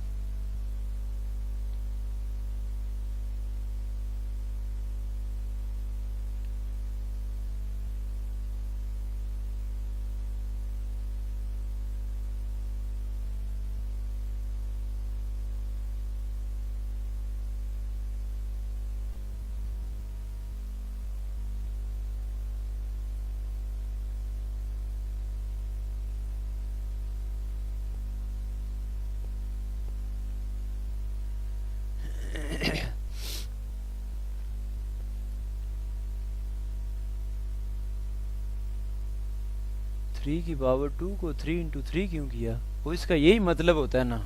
تھری کی پاور 2 کو 3 انٹو 3 کیوں کیا؟ وہ اس کا یہی مطلب ہوتا ہے نا،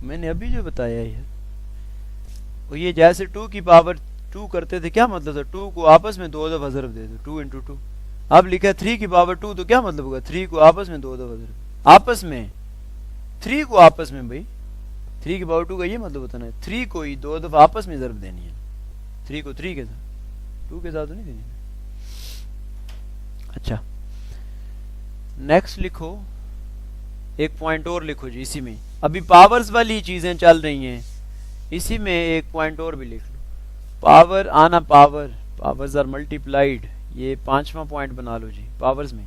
میں نے ابھی جو بتایا ہے. وہ یہ جیسے 2 کی پاور 2 کرتے تھے، کیا مطلب تھا؟ 2 کو آپس میں 2 دفعہ ضرب دے دو، 2 انٹو 2. اب لکھا ہے 3 کی پاور 2 تو کیا مطلب ہوگا؟ 3 کو آپس میں 2 دفعہ ضرب، آپس میں 3 کو آپس میں، بھائی 3 کی پاور 2 کا یہ مطلب ہوتا ہے نا 3 کو ہی 2 دفعہ آپس میں ضرب دینی ہے. 3 کو 3 کے ساتھ، 2 کے ساتھ تو نہیں دینی. اچھا نیکسٹ لکھو، ایک پوائنٹ اور لکھو جی. اسی میں ابھی پاورز والی چیزیں چل رہی ہیں، اسی میں ایک پوائنٹ اور بھی لکھ لو. پاور آنا پاور، پاورز آر ملٹیپلائیڈ، یہ 5واں پوائنٹ بنا لو جی. پاورز میں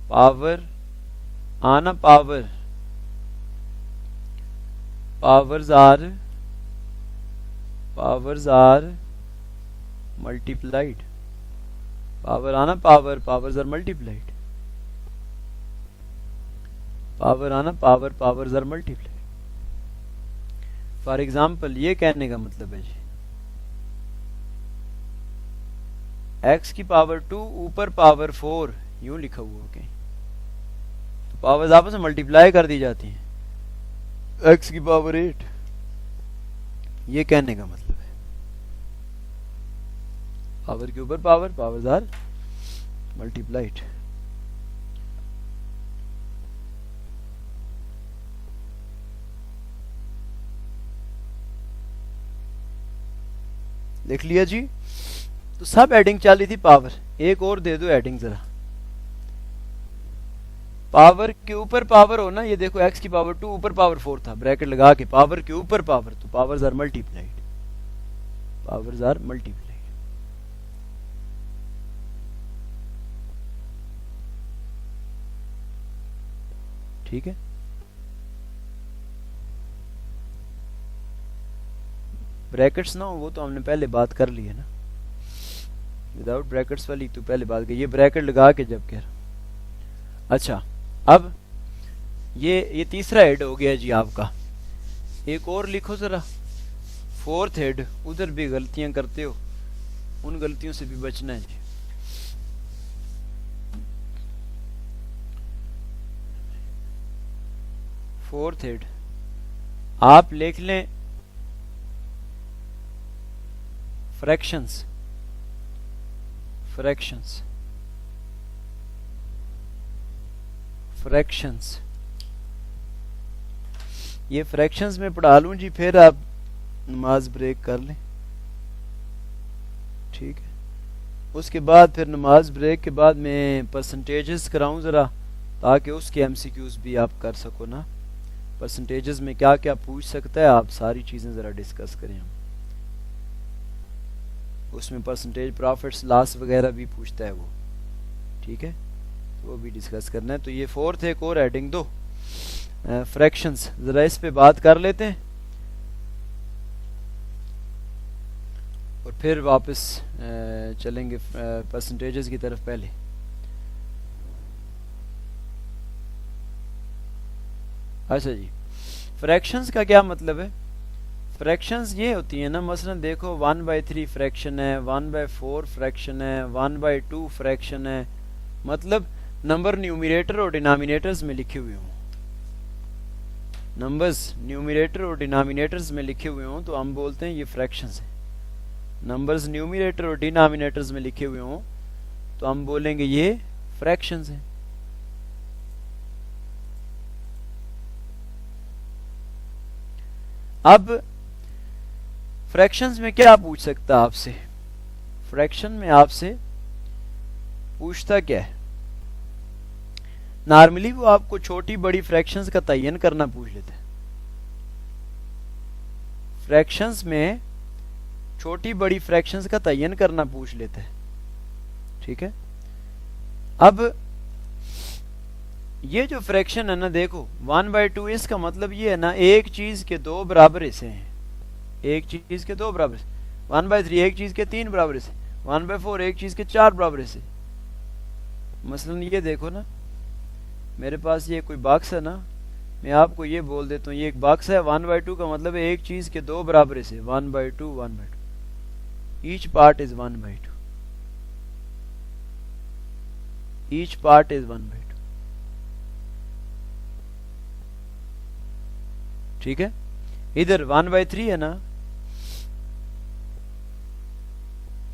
پاور آنا power, powers are multiplied. Power آنا power, powers are multiplied. Power آنا power, powers are multiplied. For example یہ کہنے کا مطلب ہے جی ایکس کی پاور 2 اوپر پاور 4 یوں لکھا ہوا. اوکے تو پاورز آپس میں ملٹیپلائی کر دی جاتی ہیں. ایکس کی پاور 8 یہ کہنے کا مطلب ہے پاور کے اوپر پاور، پاورز آر ملٹیپلائیڈ. لکھ لیا جی. تو سب ایڈنگ چل رہی تھی پاور. ایک اور دے دو ایڈنگ ذرا. پاور کے اوپر پاور ہو نا, یہ دیکھو ایکس کی پاور 2 اوپر پاور 4 تھا, بریکٹ لگا کے پاور کے اوپر پاور, تو powers are multiplied, powers are multiplied. ٹھیک ہے. بریکٹس نہ ہو وہ تو ہم نے پہلے بات کر لی ہے نا, وداؤٹ بریکٹس والی تو پہلے بات کی, یہ بریکٹ لگا کے جب کہہ. اچھا اب یہ تیسرا ہیڈ ہو گیا جی آپ کا. ایک اور لکھو ذرا, فورتھ ہیڈ. ادھر بھی غلطیاں کرتے ہو, ان غلطیوں سے بھی بچنا ہے جی. فورتھ ہیڈ آپ لکھ لیں فریکشنز. فریکشنز فریکشنز یہ فریکشنز میں پڑھا لوں جی, پھر آپ نماز بریک کر لیں. ٹھیک ہے. اس کے بعد پھر نماز بریک کے بعد میں پرسنٹیجز کراؤں ذرا, تاکہ اس کے ایم سی کیوز بھی آپ کر سکو نا. پرسنٹیجز میں کیا کیا پوچھ سکتا ہے, آپ ساری چیزیں ذرا ڈسکس کریں. ہم اس میں پرسنٹیج پروفٹس لاس وغیرہ بھی پوچھتا ہے وہ. ٹھیک ہے, وہ بھی ڈسکس کرنا ہے. تو یہ فورتھ ایک اور ایڈنگ دو, فریکشنز, ذرا اس پہ بات کر لیتے ہیں اور پھر واپس چلیں گے پرسنٹیجز کی طرف. پہلے اچھا جی, فریکشنز کا کیا مطلب ہے؟ فریکشنز یہ ہوتی ہیں نا, مثلا دیکھو 1/3 فریکشن ہے, 1/4 فریکشن ہے, 1/2 فریکشن ہے. مطلب نمبر نیومیریٹر اور ڈینامینیٹرز میں لکھے ہوئے ہوں, نمبرز نیومیریٹر اور ڈینامینیٹرز میں لکھے ہوئے ہوں تو ہم بولتے ہیں یہ فریکشنز ہیں. نمبرز نیومیریٹر اور ڈینامینیٹرز میں لکھے ہوئے ہوں تو ہم بولیں گے یہ فریکشنز ہیں. اب فریکشنز میں کیا پوچھ سکتا آپ سے؟ فریکشن میں آپ سے پوچھتا کیا ہے؟ نارملی وہ آپ کو چھوٹی بڑی فریکشنز کا تعین کرنا پوچھ لیتے ہیں. فریکشنز میں چھوٹی بڑی فریکشنز کا تعین کرنا پوچھ لیتے ہیں. ٹھیک ہے. اب یہ جو فریکشن ہے نا, دیکھو 1/2 اس کا مطلب یہ ہے نا, ایک چیز کے دو برابر حصے ہیں. ایک چیز کے دو برابر حصے. 1/3 ایک چیز کے 3 برابر حصے. 1/4 ایک چیز کے 4 برابر حصے. مثلا یہ دیکھو نا, میرے پاس یہ کوئی باکس ہے نا, میں آپ کو یہ بول دیتا ہوں یہ ایک باکس ہے. 1/2 کا مطلب ہے ایک چیز کے دو برابر حصے. 1/2 1/2, each part is 1/2, each part is 1/2. ٹھیک ہے. ادھر 1/3 ہے نا,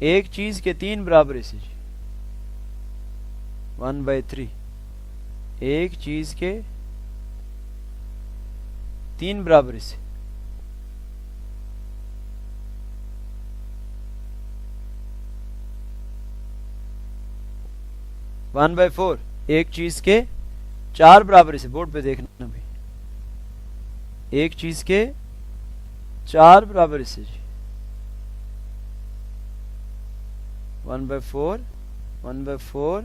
ایک چیز کے 3 برابر حصے جی. 1/3 ایک چیز کے 3 برابر حصے. ون بائی 4 ایک چیز کے 4 برابر حصے. بورڈ پہ دیکھنا بھی, ایک چیز کے 4 برابر حصے جی. 1/4 1/4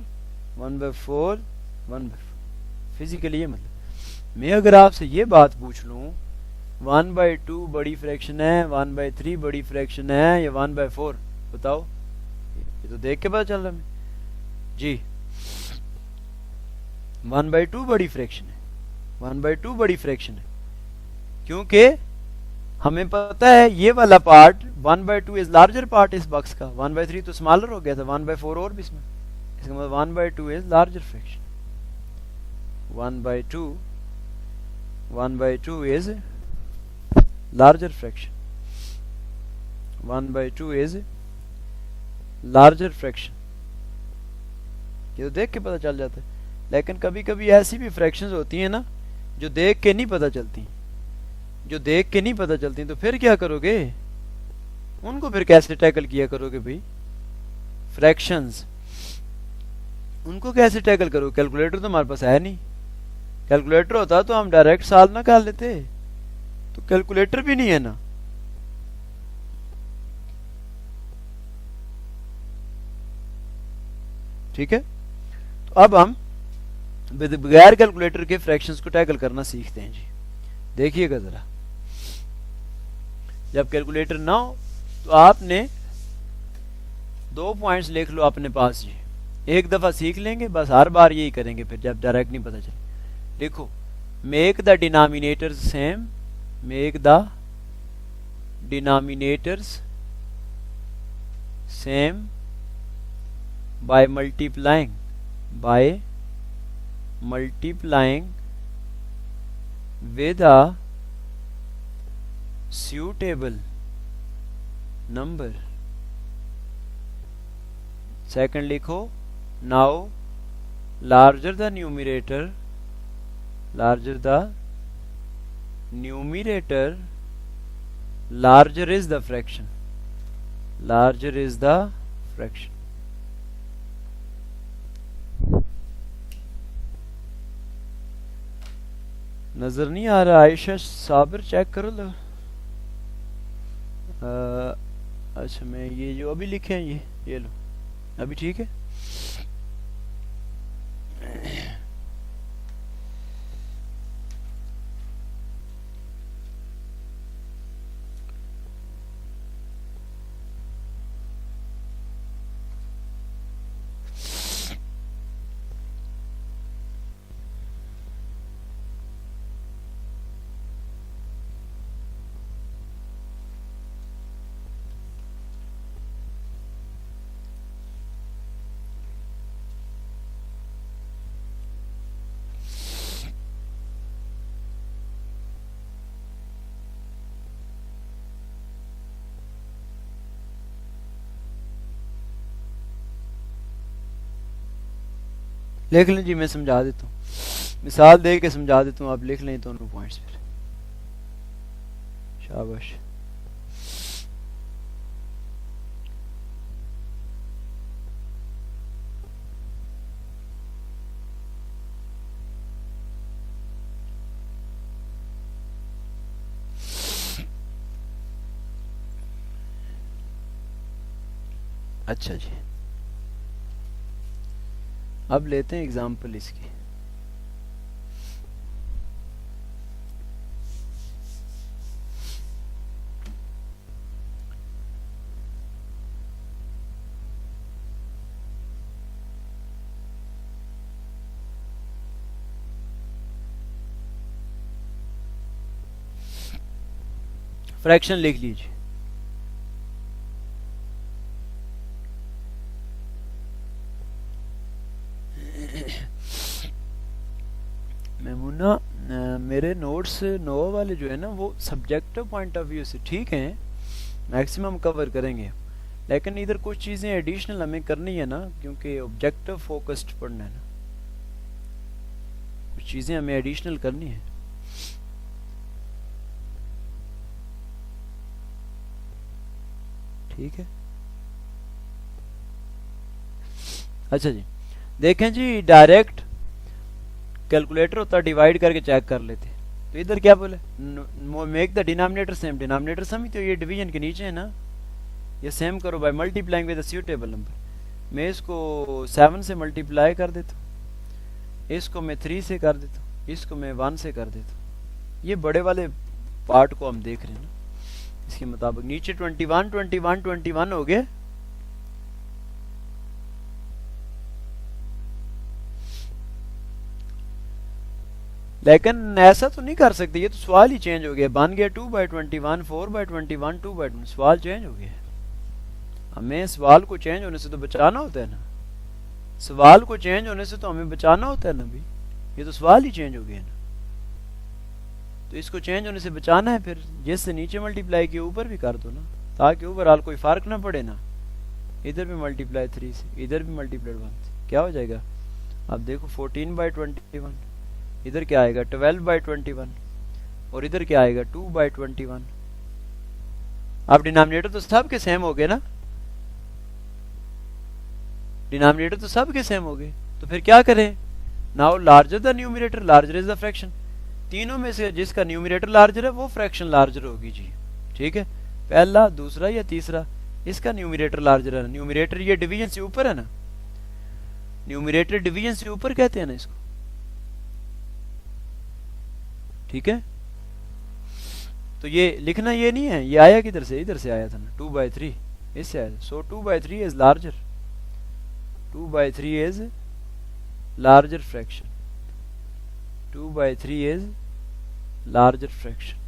1/4 1/4. فزیکلی یہ مطلب, میں اگر آپ سے یہ بات پوچھ لوں 1/2 بڑی فریکشن ہے, 1/3 بڑی فریکشن ہے یا 1/4, بتاؤ. یہ تو دیکھ کے پتا چل رہا ہے جی. 1/2 بڑی فریکشن ہے, 1/2 بڑی فریکشن ہے, کیونکہ ہمیں پتا ہے یہ والا پارٹ 1/2 از لارجر پارٹ اس باکس کا. 1/3 تو اسمالر ہو گیا تھا, 1/4 اور بھی اس میں, اس کا مطلب 1/2 is larger friction. 1/2 is larger fraction. 1/2 is larger fraction. یہ تو دیکھ کے پتہ چل جاتا ہے. لیکن کبھی کبھی ایسی بھی فریکشنز ہوتی ہیں نا جو دیکھ کے نہیں پتہ چلتی, جو دیکھ کے نہیں پتہ چلتی, تو پھر کیا کرو گے؟ ان کو پھر کیسے ٹیکل کیا کرو گے بھائی؟ فریکشنز ان کو کیسے ٹیکل کرو؟ کیلکولیٹر تو ہمارے پاس ہے نہیں. کیلکولیٹر ہوتا تو ہم ڈائریکٹ سال نہ کر لیتے, تو کیلکولیٹر بھی نہیں ہے نا. ٹھیک ہے, تو اب ہم بغیر کیلکولیٹر کے فریکشنز کو ٹیکل کرنا سیکھتے ہیں جی. دیکھیے گا ذرا, جب کیلکولیٹر نہ ہو تو آپ نے 2 پوائنٹس لکھ لو اپنے پاس جی. ایک دفعہ سیکھ لیں گے بس, ہر بار یہی کریں گے پھر جب ڈائریکٹ نہیں پتہ چلے. دیکھو, make the denominators same, make the denominators same by multiplying with a suitable number. Second لکھو, now larger the numerator larger is the fraction. نظر نہیں آ رہا عائشہ صابر, چیک کرو لو. اچھا میں یہ جو ابھی لکھے ہیں یہ لو ابھی ٹھیک ہے. لکھ لیں جی, میں سمجھا دیتا ہوں, مثال دے کے سمجھا دیتا ہوں, آپ لکھ لیں دونوں پوائنٹس پھر. شاباش. اچھا جی, اب لیتے ہیں ایگزامپل اس کی. فریکشن لکھ لیجیے. میمونہ, میرے نوٹس نو والے جو ہے نا وہ سبجیکٹو پوائنٹ آف ویو سے ٹھیک ہیں, میکسیمم کور کریں گے, لیکن ادھر کچھ چیزیں ایڈیشنل ہمیں کرنی ہے نا, کیونکہ آبجیکٹو فوکسڈ پڑھنا ہے نا, کچھ چیزیں ہمیں ایڈیشنل کرنی ہیں. ٹھیک ہے, اچھا جی دیکھیں جی, ڈائریکٹ کیلکولیٹر ہوتا ڈیوائڈ کر کے چیک کر لیتے, تو ادھر کیا بولے, make the denominator same. Denominator same ہی تو یہ ڈویژن کے نیچے ہے نا, یہ سیم کرو by multiplying with a suitable number. میں اس کو 7 سے ملٹیپلائی کر دیتا ہوں, اس کو میں 3 سے کر دیتا ہوں, اس کو میں 1 سے کر دیتا ہوں. یہ بڑے والے پارٹ کو ہم دیکھ رہے ہیں نا, اس کے مطابق نیچے 21 ہو گئے. لیکن ایسا تو نہیں کر سکتے, یہ تو سوال ہی چینج ہو گیا, بن گیا 2/21 4/21 2/21, سوال چینج ہو گیا. ہمیں سوال کو چینج ہونے سے تو بچانا ہوتا ہے نا, سوال کو چینج ہونے سے تو ہمیں بچانا ہوتا ہے نا بھائی, یہ تو سوال ہی چینج ہو گیا نا, تو اس کو چینج ہونے سے بچانا ہے. پھر جس سے نیچے ملٹیپلائی کیا اوپر بھی کر دو نا, تاکہ اوور آل کوئی فرق نہ پڑے نا. ادھر بھی ملٹیپلائی 3 سے, ادھر بھی ملٹیپلائی 1 سے, کیا ہو جائے گا. اب دیکھو 14/21, ادھر کیا آئے گا 12/21, اور ادھر کیا آئے گا 2/21. اب ڈینامینیٹر تو سب کے سیم ہو گئے نا, ڈینامینیٹر تو سب کے سیم ہو گئے, تو پھر کیا کریں؟ Now larger the numerator larger is the fraction, تینوں میں سے جس کا نیومریٹر لارجر ہے وہ فریکشن لارجر ہوگی جی. ٹھیک ہے, پہلا دوسرا یا تیسرا, اس کا نیومریٹر لارجر ہے. نیومریٹر یہ ڈویژن سے اوپر ہے نا, نیومریٹر ڈویژن سے اوپر کہتے ہیں نا اس کو. ٹھیک ہے, تو یہ لکھنا یہ نہیں ہے, یہ آیا کدھر سے؟ ادھر سے آیا تھا نا, 2/3 اس سے آیا. سو 2/3 is larger, 2/3 is larger fraction, 2/3 is larger fraction,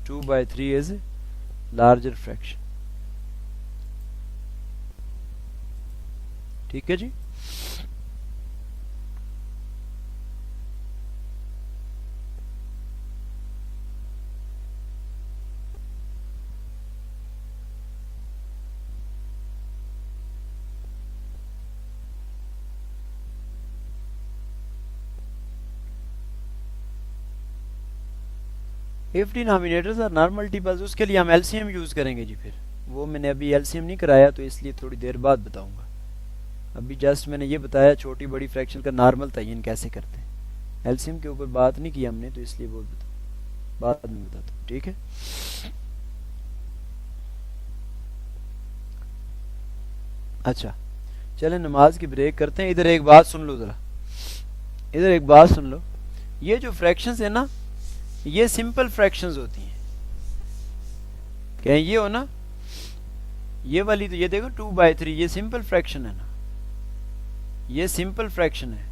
2/3 is larger fraction. ٹھیک ہے جی. if denominators are non multiples, اس کے لیے ہم LCM یوز کریں گے جی. پھر وہ میں نے ابھی LCM نہیں کرایا تو اس لیے تھوڑی دیر بعد بتاؤں گا. ابھی جسٹ میں نے یہ بتایا چھوٹی بڑی فریکشن کا نارمل تعین کیسے کرتے ہیں. LCM کے اوپر بات نہیں کی ہم نے, تو اس لیے وہ بعد میں بتاتا ہوں. ٹھیک ہے, اچھا چلیں نماز کی بریک کرتے ہیں. ادھر ایک بات سن لو ذرا, ادھر ایک بات سن لو. یہ جو فریکشنز ہیں نا, یہ سمپل فریکشنز ہوتی ہیں. کہیں یہ ہو نا, یہ والی تو یہ دیکھو 2/3, یہ سمپل فریکشن ہے نا, یہ سمپل فریکشن ہے.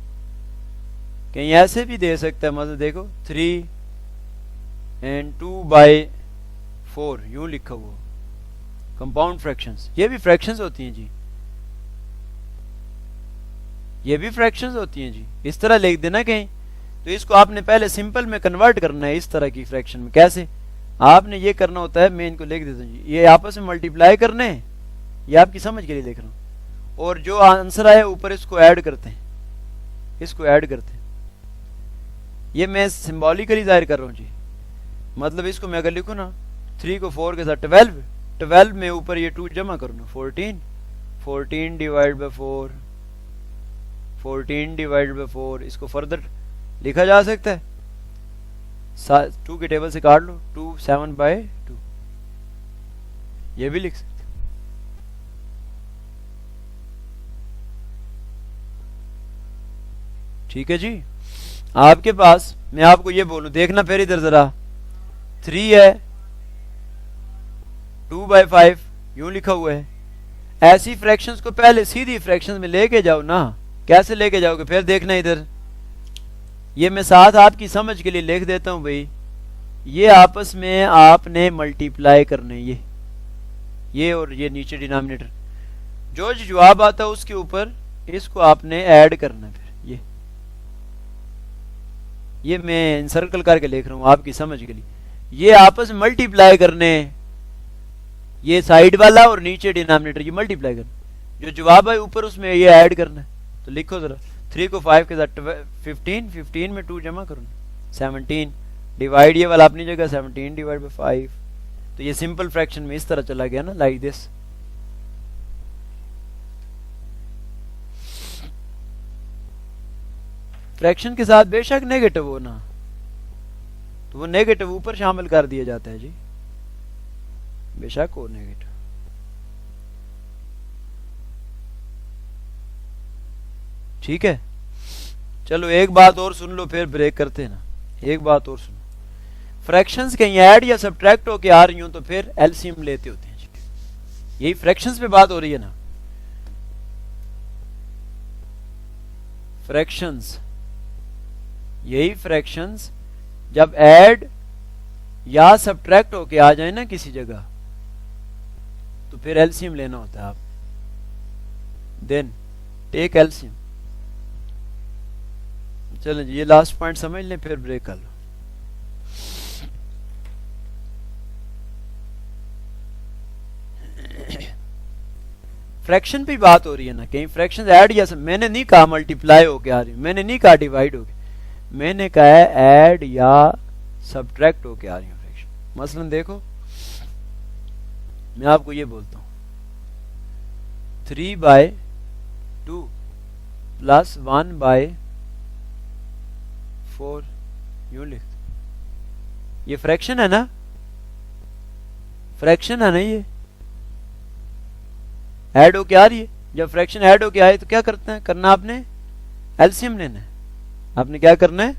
کہیں ایسے بھی دے سکتا ہے, مطلب دیکھو 3 and 2/4 یوں لکھا ہوا, کمپاؤنڈ فریکشنز. یہ بھی فریکشنز ہوتی ہیں جی, یہ بھی فریکشنز ہوتی ہیں جی. اس طرح لکھ دینا کہیں, تو اس کو آپ نے پہلے سمپل میں کنورٹ کرنا ہے اس طرح کی فریکشن میں. کیسے آپ نے یہ کرنا ہوتا ہے, میں ان کو لکھ دیتا ہوں جی, یہ آپس میں ملٹیپلائی کرنے ہیں, یہ آپ کی سمجھ کے لیے لکھ رہا ہوں, اور جو آنسر آئے اوپر اس کو ایڈ کرتے ہیں, اس کو ایڈ کرتے ہیں. یہ میں سمبولیکلی ظاہر کر رہا ہوں جی. مطلب اس کو میں اگر لکھوں نا 3 کو 4 کے ساتھ 12, 12 میں اوپر یہ 2 جمع کروں نا 14, 14 ڈیوائڈ بائی 4, 14 ڈیوائڈ بائی 4, اس کو فردر لکھا جا سکتا ہے. 2 کے ٹیبل سے کاٹ لو, 2 7/2, یہ بھی لکھ سکتے. ٹھیک ہے جی. آپ کے پاس میں آپ کو یہ بولوں, دیکھنا پھر ادھر ذرا, 3 ہے 2/5 یوں لکھا ہوا ہے. ایسی فریکشنز کو پہلے سیدھی فریکشنز میں لے کے جاؤ نا. کیسے لے کے جاؤ گے؟ پھر دیکھنا ادھر, یہ میں ساتھ آپ کی سمجھ کے لیے لکھ دیتا ہوں بھائی, یہ آپس میں آپ نے ملٹیپلائی کرنے, یہ اور یہ نیچے ڈینامینیٹر, جو جواب آتا ہے اس کے اوپر اس کو آپ نے ایڈ کرنا. پھر یہ میں انسرکل کر کے لکھ رہا ہوں آپ کی سمجھ کے لیے, یہ آپس میں ملٹیپلائی کرنے, یہ سائیڈ والا اور نیچے ڈینامینیٹر یہ ملٹیپلائی کرنا, جو جواب ہے اوپر اس میں یہ ایڈ کرنا ہے. تو لکھو ذرا, 3 کو 5 کے ساتھ 15, 15 میں 2 جمع کرو 17, ڈیوائڈ یہ والا اپنی جگہ 17 ڈیوائڈ بائی 5. تو یہ سمپل فریکشن میں اس طرح چلا گیا نا, لائک دس. فریکشن کے ساتھ بے شک نیگیٹو ہو نا, تو وہ نیگیٹو اوپر شامل کر دیا جاتا ہے جی, بے شک ہو نیگیٹو. ٹھیک ہے, چلو ایک بات اور سن لو پھر بریک کرتے ہیں نا. ایک بات اور سنو, فریکشنز کہیں ایڈ یا سبٹریکٹ ہو کے آ رہی ہوں تو پھر LCM لیتے ہوتے ہیں جی. یہی فریکشنز پہ بات ہو رہی ہے نا. فریکشنز, یہی فریکشنز جب ایڈ یا سبٹریکٹ ہو کے آ جائیں نا کسی جگہ, تو پھر LCM لینا ہوتا ہے آپ. دین ٹیک LCM. چلیں جی, یہ لاسٹ پوائنٹ سمجھ لیں پھر بریک کر لو. فریکشن پہ بات ہو رہی ہے نا, کہیں فریکشن ایڈ یا میں نے نہیں کہا ملٹیپلائی ہو کے آ رہی, میں نے نہیں کہا ڈیوائڈ ہو کے, میں نے کہا ہے ایڈ یا سبٹریکٹ ہو کے آ رہی ہیں فریکشن. مثلا دیکھو میں آپ کو یہ بولتا ہوں 3/2 پلس 1/4 یوں لکھتے. یہ فریکشن ہے نا, فریکشن ہے نا, یہ ایڈ ہو کے آ رہی ہے. جب فریکشن ایڈ ہو کے آئے تو کیا کرتے ہیں, کرنا آپ نے ایلسیم لینا ہے. آپ نے کیا کرنا ہے,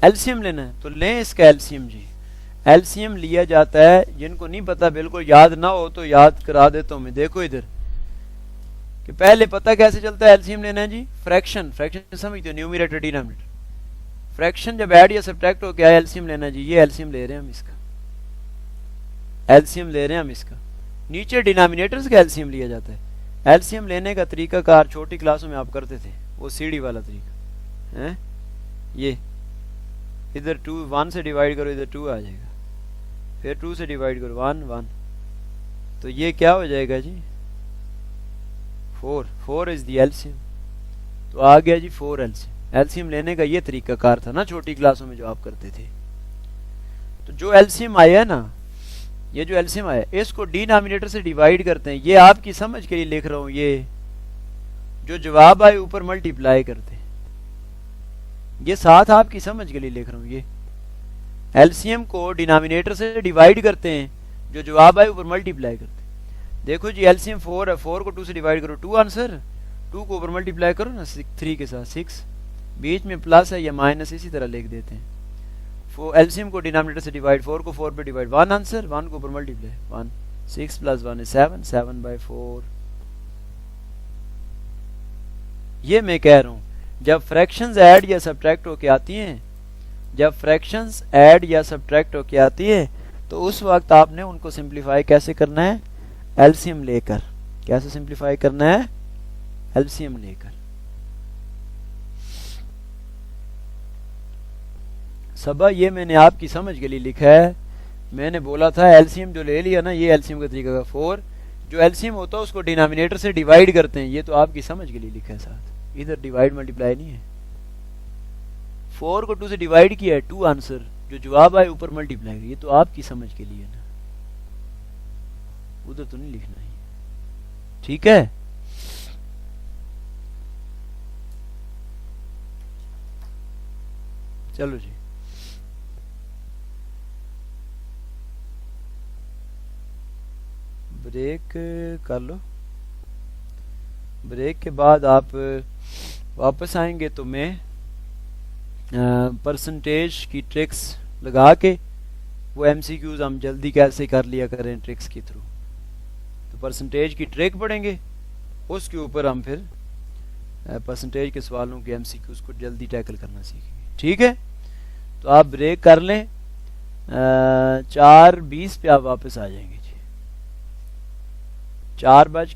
ایلسیم لینا ہے. تو لیں اس کا ایلسیم جی. ایلسیم لیا جاتا ہے, جن کو نہیں پتا بالکل یاد نہ ہو تو یاد کرا دیتا ہوں میں. دیکھو ادھر کہ پہلے پتہ کیسے چلتا ہے ایلسیم لینا ہے جی. فریکشن, فریکشن سمجھتے ہو, نیومیریٹر ڈینامینیٹر. فریکشن جب ایڈ یا سبٹریکٹ ہو کے آیا ایلسیم لینا جی. یہ ایلسیم لے رہے ہیں ہم اس کا, ایلسیم لے رہے ہیں ہم اس کا. نیچے ڈینامینیٹرز کا ایلسیم لیا جاتا ہے. ایلسیم لینے کا طریقہ کار چھوٹی کلاسوں میں آپ کرتے تھے, وہ سی ڈی والا طریقہ ہے. یہ ادھر 1 سے ڈیوائڈ کرو, ادھر 2 آ جائے گا. پھر 2 سے ڈیوائڈ کرو 1. تو یہ کیا ہو جائے گا جی, 4 از دی ایلسیم. تو آ گیا جی 4 ایلسیم. ایلسیم لینے کا یہ طریقہ کار تھا نا چھوٹی کلاسوں میں جو آپ کرتے تھے. تو جو ایلسیم آیا نا, یہ جو ایلسیم آیا اس کو ڈینامینیٹر سے ڈیوائڈ کرتے ہیں. یہ آپ کی سمجھ کے لیے لکھ رہا ہوں, یہ جو جواب آئے اوپر ملٹیپلائی کرتے ہیں. یہ ساتھ آپ کی سمجھ کے لیے لکھ رہا ہوں. یہ ایلسیم کو ڈینامینیٹر سے ڈیوائڈ کرتے ہیں, جو جواب آئے اوپر ملٹیپلائی کرتے ہیں. دیکھو جی ایلسیم 4 ہے, 4 کو 2 سے ڈیوائڈ کرو 2 آنسر, 2 کو اوپر ملٹیپلائی کرو نا 3 کے ساتھ 6, بیچ میں پلس ہے یا مائنس, اسی طرح لکھ دیتے ہیں. ایلسیم کو ڈینامینیٹر سے ڈیوائڈ, 4 کو 4 پہ ڈیوائڈ, 1 آنسر, 1 کو اوپر ملٹیپلائی 1, 6 پلس 1 is 7, 7/4. یہ میں کہہ رہا ہوں جب فریکشنز ایڈ یا سبٹریکٹ ہو کے آتی ہیں, جب فریکشنز ایڈ یا سبٹریکٹ ہو کے آتی ہے تو اس وقت آپ نے ان کو سمپلیفائی کیسے کرنا ہے, ایلسیم لے کر. کیسے سمپلیفائی کرنا ہے, ایلسیم لے کر. سبا یہ میں نے آپ کی سمجھ کے لیے لکھا ہے. میں نے بولا تھا ایلسیم جو لے لیا نا, یہ ایلسیم کا طریقہ کا 4, جو ایلسیم ہوتا ہے اس کو ڈینامینیٹر سے ڈیوائڈ کرتے ہیں. یہ تو آپ کی سمجھ کے لیے لکھا ہے ساتھ, ادھر ڈیوائڈ ملٹیپلائی نہیں ہے. 4 کو 2 سے ڈیوائڈ کیا ہے 2 آنسر, جو جواب آئے اوپر ملٹیپلائی. یہ تو آپ کی سمجھ کے لیے نا, ادھر تو نہیں لکھنا ہے. ٹھیک ہے, چلو جی. بریک کر لو, بریک کے بعد آپ واپس آئیں گے تو میں پرسنٹیج کی ٹرکس لگا کے وہ ایم سی کیوز ہم جلدی کیسے کر لیا کریں ٹرکس کے تھرو. تو پرسنٹیج کی ٹرک پڑھیں گے, اس کے اوپر ہم پھر پرسنٹیج کے سوالوں کے ایم سی کیوز کو جلدی ٹیکل کرنا سیکھیں گے. ٹھیک ہے, تو آپ بریک کر لیں, 4:20 پہ آپ واپس آ جائیں گے جی. 4:20